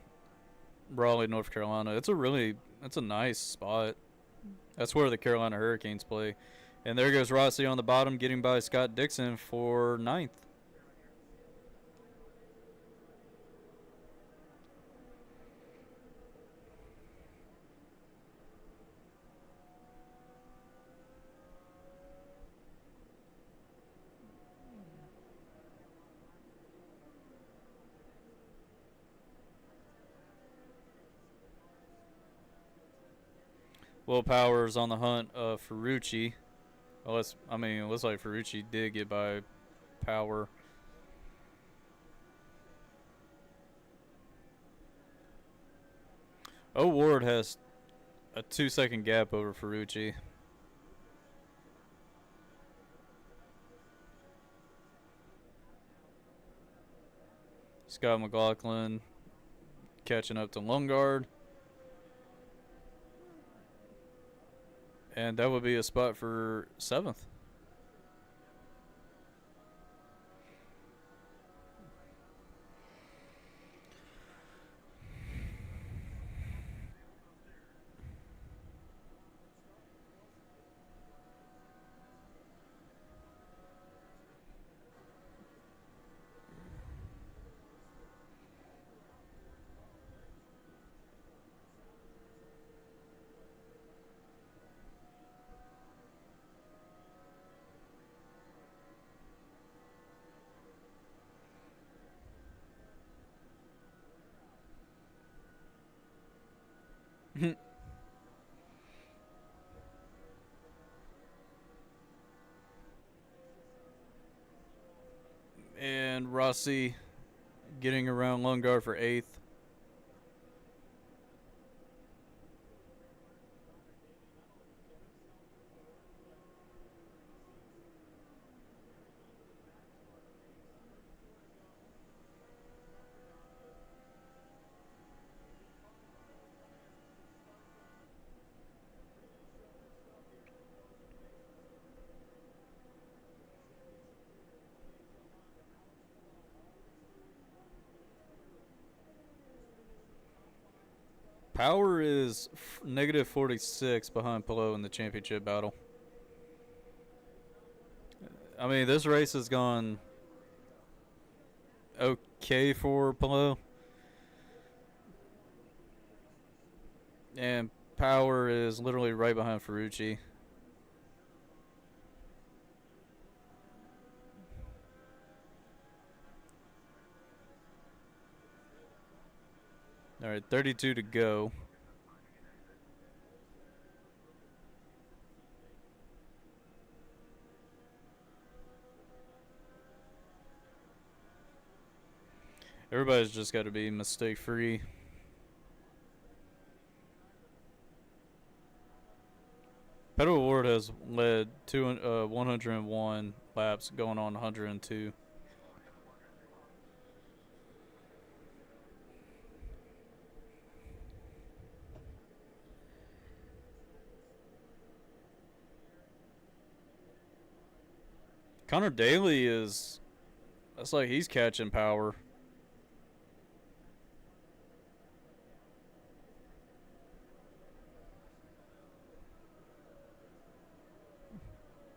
Raleigh, North Carolina. It's a nice spot. That's where the Carolina Hurricanes play. And there goes Rossi on the bottom, getting by Scott Dixon for ninth. Will Powers on the hunt of Ferrucci. It looks like Ferrucci did get by Power. Ward has a 2-second gap over Ferrucci. Scott McLaughlin catching up to Lundgaard. And that would be a spot for 7th. And Rossi getting around Lundgaard for 8th. Power is negative 46 behind Pillow in the championship battle. I mean, this race has gone okay for Pillow. And Power is literally right behind Ferrucci. All right, 32 to go. Everybody's just got to be mistake-free. Pedal Ward has led 101 laps, going on 102. Connor Daly that's like he's catching power.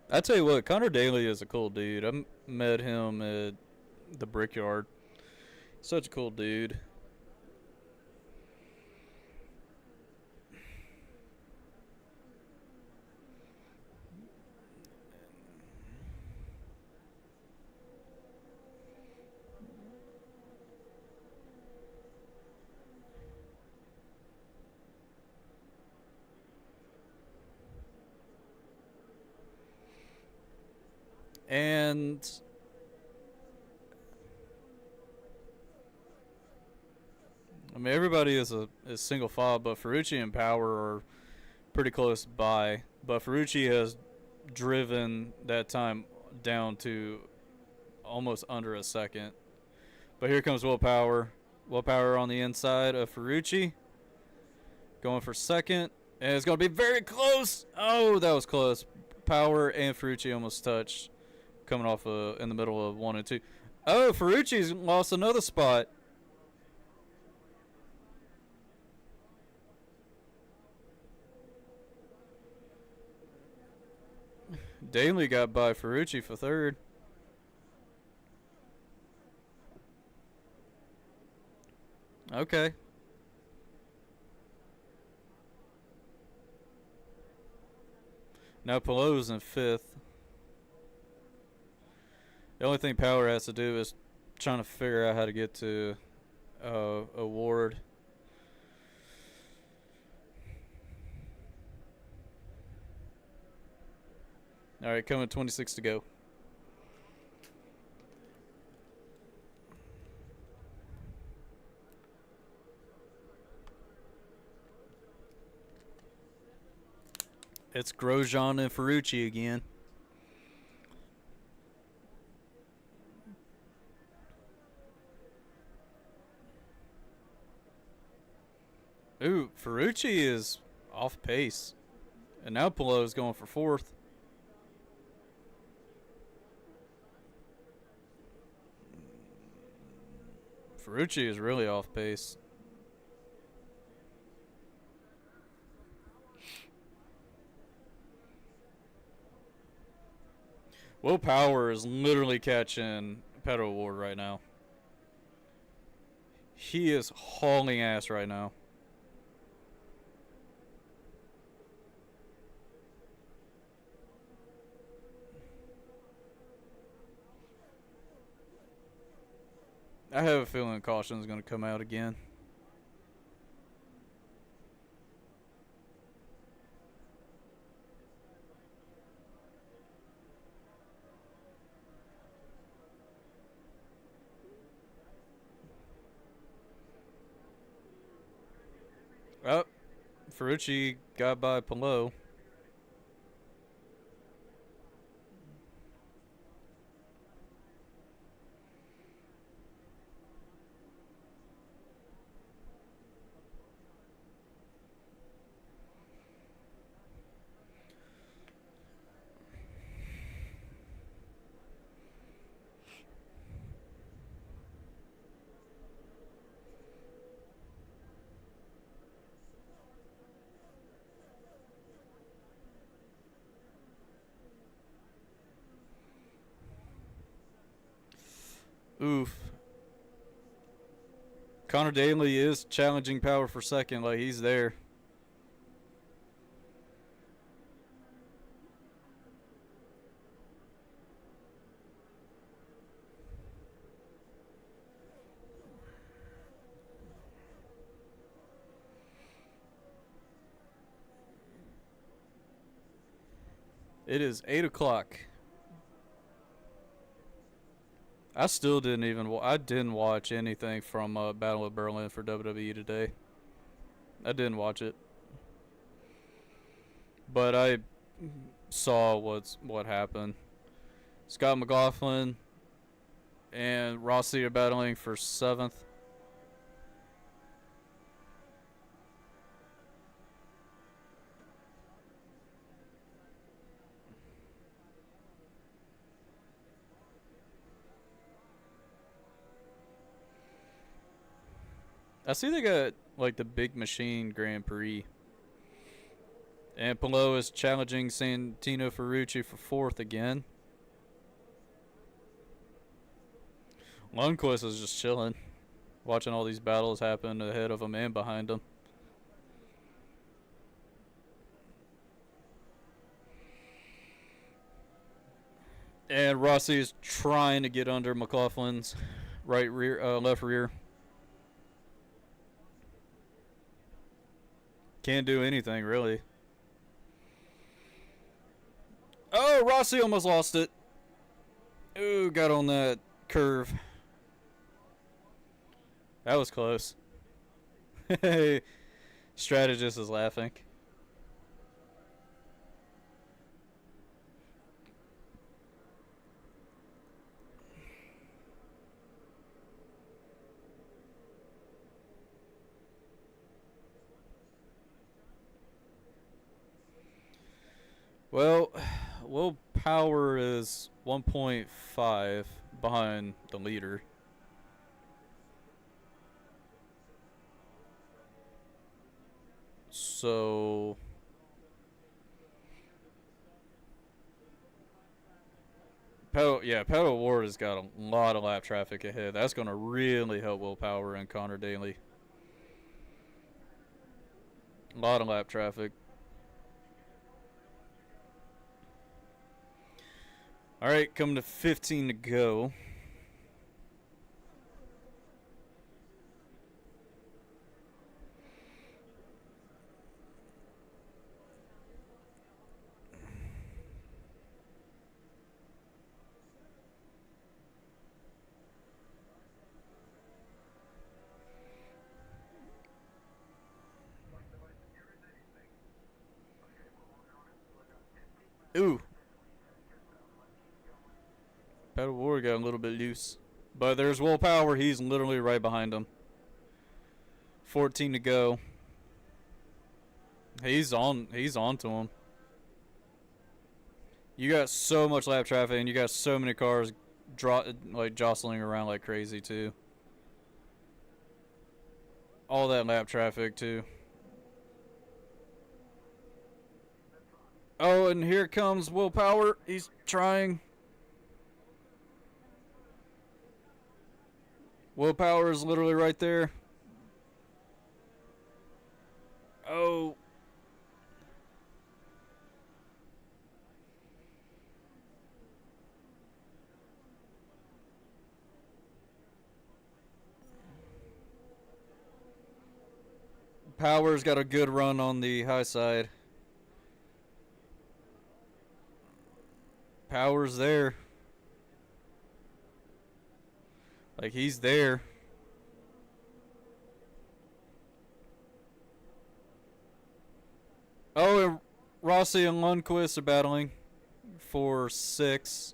I tell you what, Connor Daly is a cool dude. I met him at the Brickyard. Such a cool dude. And I mean, everybody is single file, but Ferrucci and Power are pretty close by. But Ferrucci has driven that time down to almost under a second. But here comes Will Power. Will Power on the inside of Ferrucci, going for second, and it's going to be very close. Oh, that was close. Power and Ferrucci almost touched, coming off in the middle of 1 and 2. Oh, Ferrucci's lost another spot. Daly got by Ferrucci for third. Okay. Now Pelot's in fifth. The only thing Power has to do is trying to figure out how to get to a Ward. All right, coming 26 to go. It's Grosjean and Ferrucci again. Ooh, Ferrucci is off pace. And now Pelot is going for fourth. Ferrucci is really off pace. Will Power is literally catching Pedal Ward right now. He is hauling ass right now. I have a feeling caution is going to come out again. Oh, Ferrucci got by Pelot. Oof. Connor Daly is challenging Power for second, like he's there. It is 8 o'clock. I still didn't even. I didn't watch anything from Battle of Berlin for WWE today. I didn't watch it, but I saw what happened. Scott McLaughlin and Rossi are battling for 7th. I see they got like the Big Machine Grand Prix. And Palou is challenging Santino Ferrucci for 4th again. Lundqvist is just chilling, watching all these battles happen ahead of him and behind him. And Rossi is trying to get under McLaughlin's left rear. Can't do anything really. Oh, Rossi almost lost it. Ooh, got on that curve. That was close. Strategist is laughing. Well, willpower is 1.5 behind the leader. So Pedal Ward has got a lot of lap traffic ahead. That's going to really help willpower and Connor Daly. A lot of lap traffic. All right, coming to 15 to go. Ooh. Pedal Ward got a little bit loose. But there's willpower. He's literally right behind him. 14 to go. He's on to him. You got so much lap traffic and you got so many cars jostling around like crazy too. All that lap traffic too. Oh, and here comes willpower. He's trying. Willpower is literally right there. Oh. Power's got a good run on the high side. Power's there. Like, he's there. Oh, and Rossi and Lundqvist are battling for 6.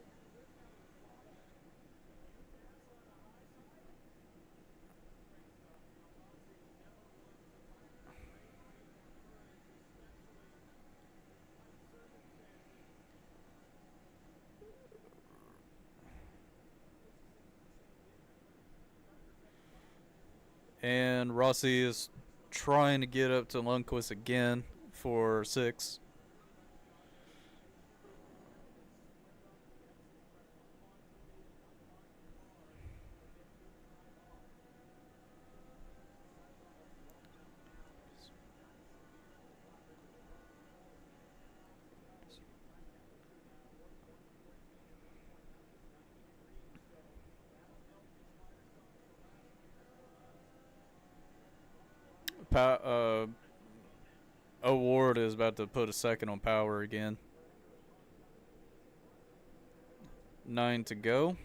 And Rossi is trying to get up to Lundqvist again for 6. Ward is about to put a second on power again. 9 to go.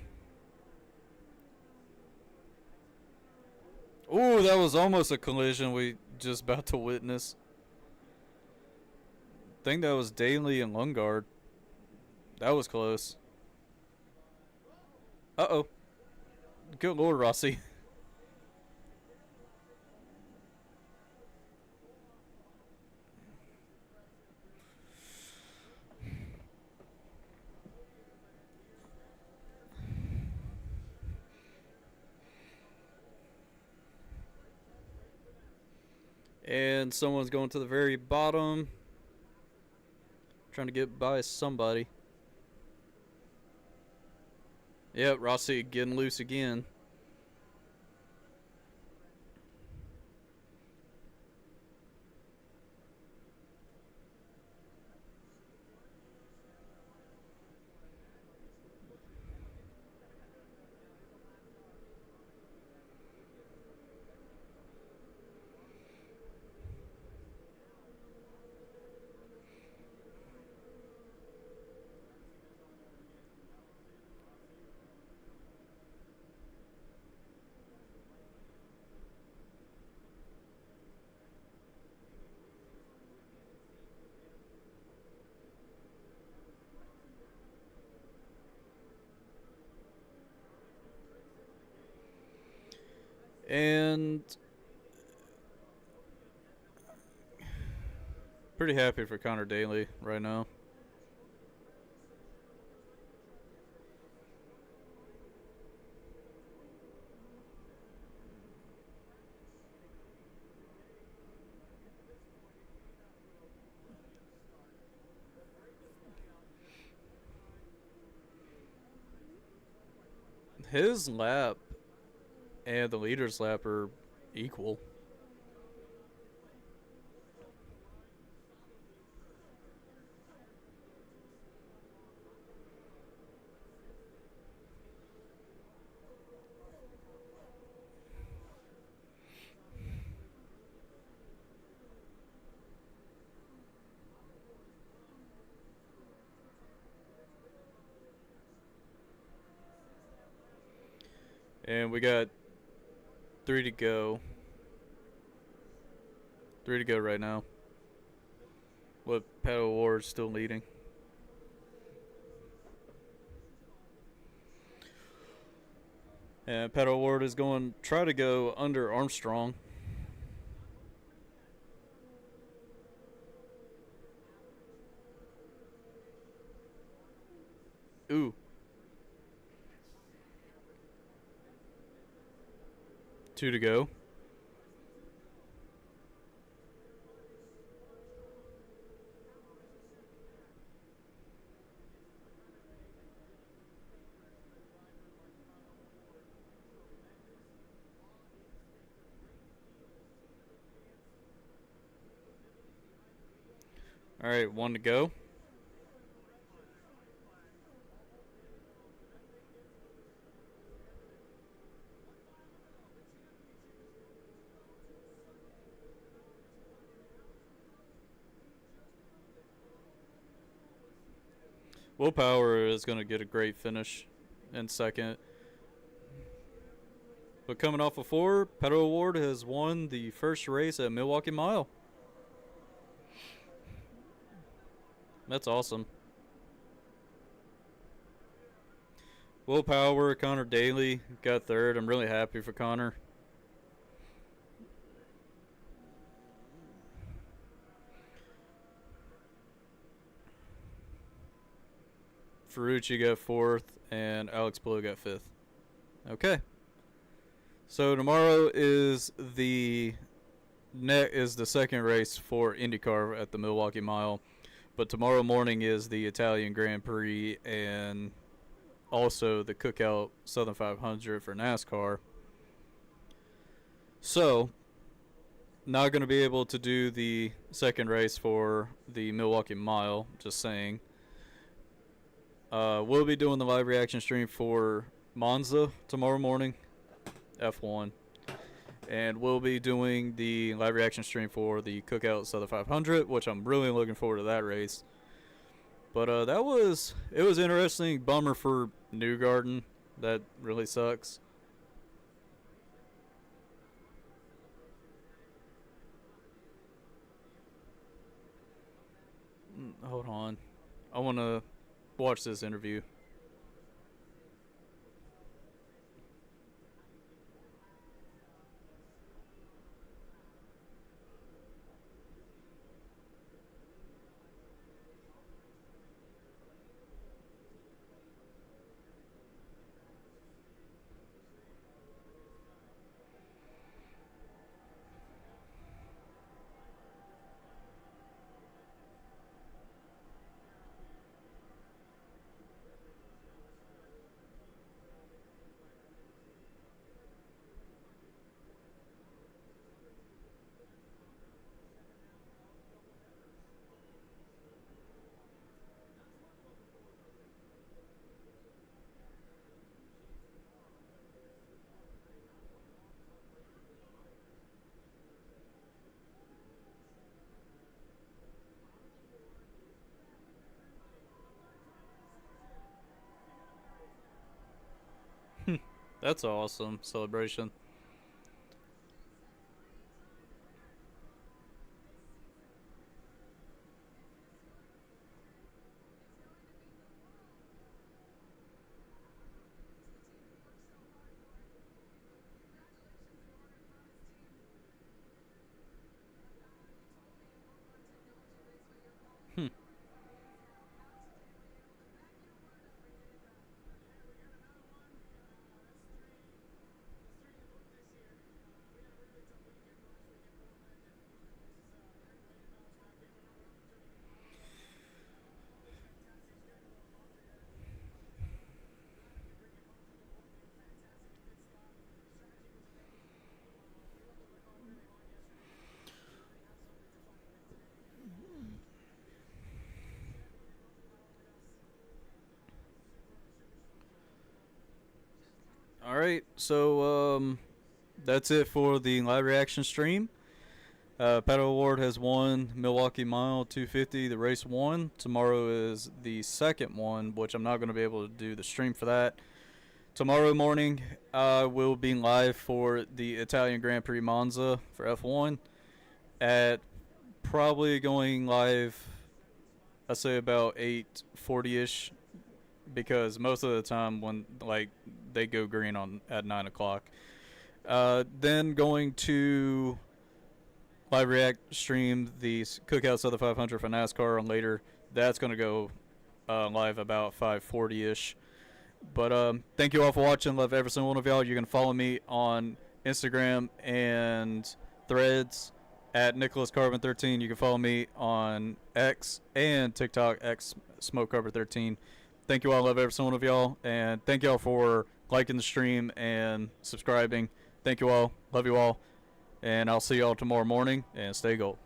Ooh, that was almost a collision we just about to witness. think that was Daly and Lungard. That was close. Uh-oh. Good Lord, Rossi. And someone's going to the very bottom. Trying to get by somebody. Yep, Rossi getting loose again. And pretty happy for Connor Daly right now. His lap and the leader's lap are equal. And we got 3 to go. 3 to go right now. With Pato Ward still leading. And Pato Ward is going to try to go under Armstrong. Ooh. Two to go. All right, 1 to go. Willpower is going to get a great finish in second. But coming off of 4, Pato Ward has won the first race at Milwaukee Mile. That's awesome. Willpower, Connor Daly got third. I'm really happy for Connor. Ferrucci got fourth, and Alex Blow got fifth. Okay. So tomorrow is the second race for INDYCAR at the Milwaukee Mile, but tomorrow morning is the Italian Grand Prix and also the Cookout Southern 500 for NASCAR. So, not going to be able to do the second race for the Milwaukee Mile, just saying. We'll be doing the live reaction stream for Monza tomorrow morning, F1. And we'll be doing the live reaction stream for the Cookout Southern 500, which I'm really looking forward to that race. But it was interesting. Bummer for Newgarden. That really sucks. Hold on. I want to watch this interview. That's awesome celebration. Hmm. All right, so that's it for the live reaction stream. Paddle Award has won Milwaukee Mile 250. The race won. Tomorrow is the second one, which I'm not going to be able to do the stream for that. Tomorrow morning, I will be live for the Italian Grand Prix Monza for F1 at probably going live, I say about 8:40ish, because most of the time when like they go green on at 9 o'clock. Then going to live react stream the Cookhouse of the 500 for NASCAR on later. That's going to go live about 5:40ish. But thank you all for watching. Love every single one of y'all. You can follow me on Instagram and Threads at NicholasCarbon13. You can follow me on X and TikTok, X SmokeCarbon13. Thank you all. Love every single one of y'all. And thank y'all for liking the stream and subscribing. Thank you all. Love you all. And I'll see y'all tomorrow morning. And stay gold.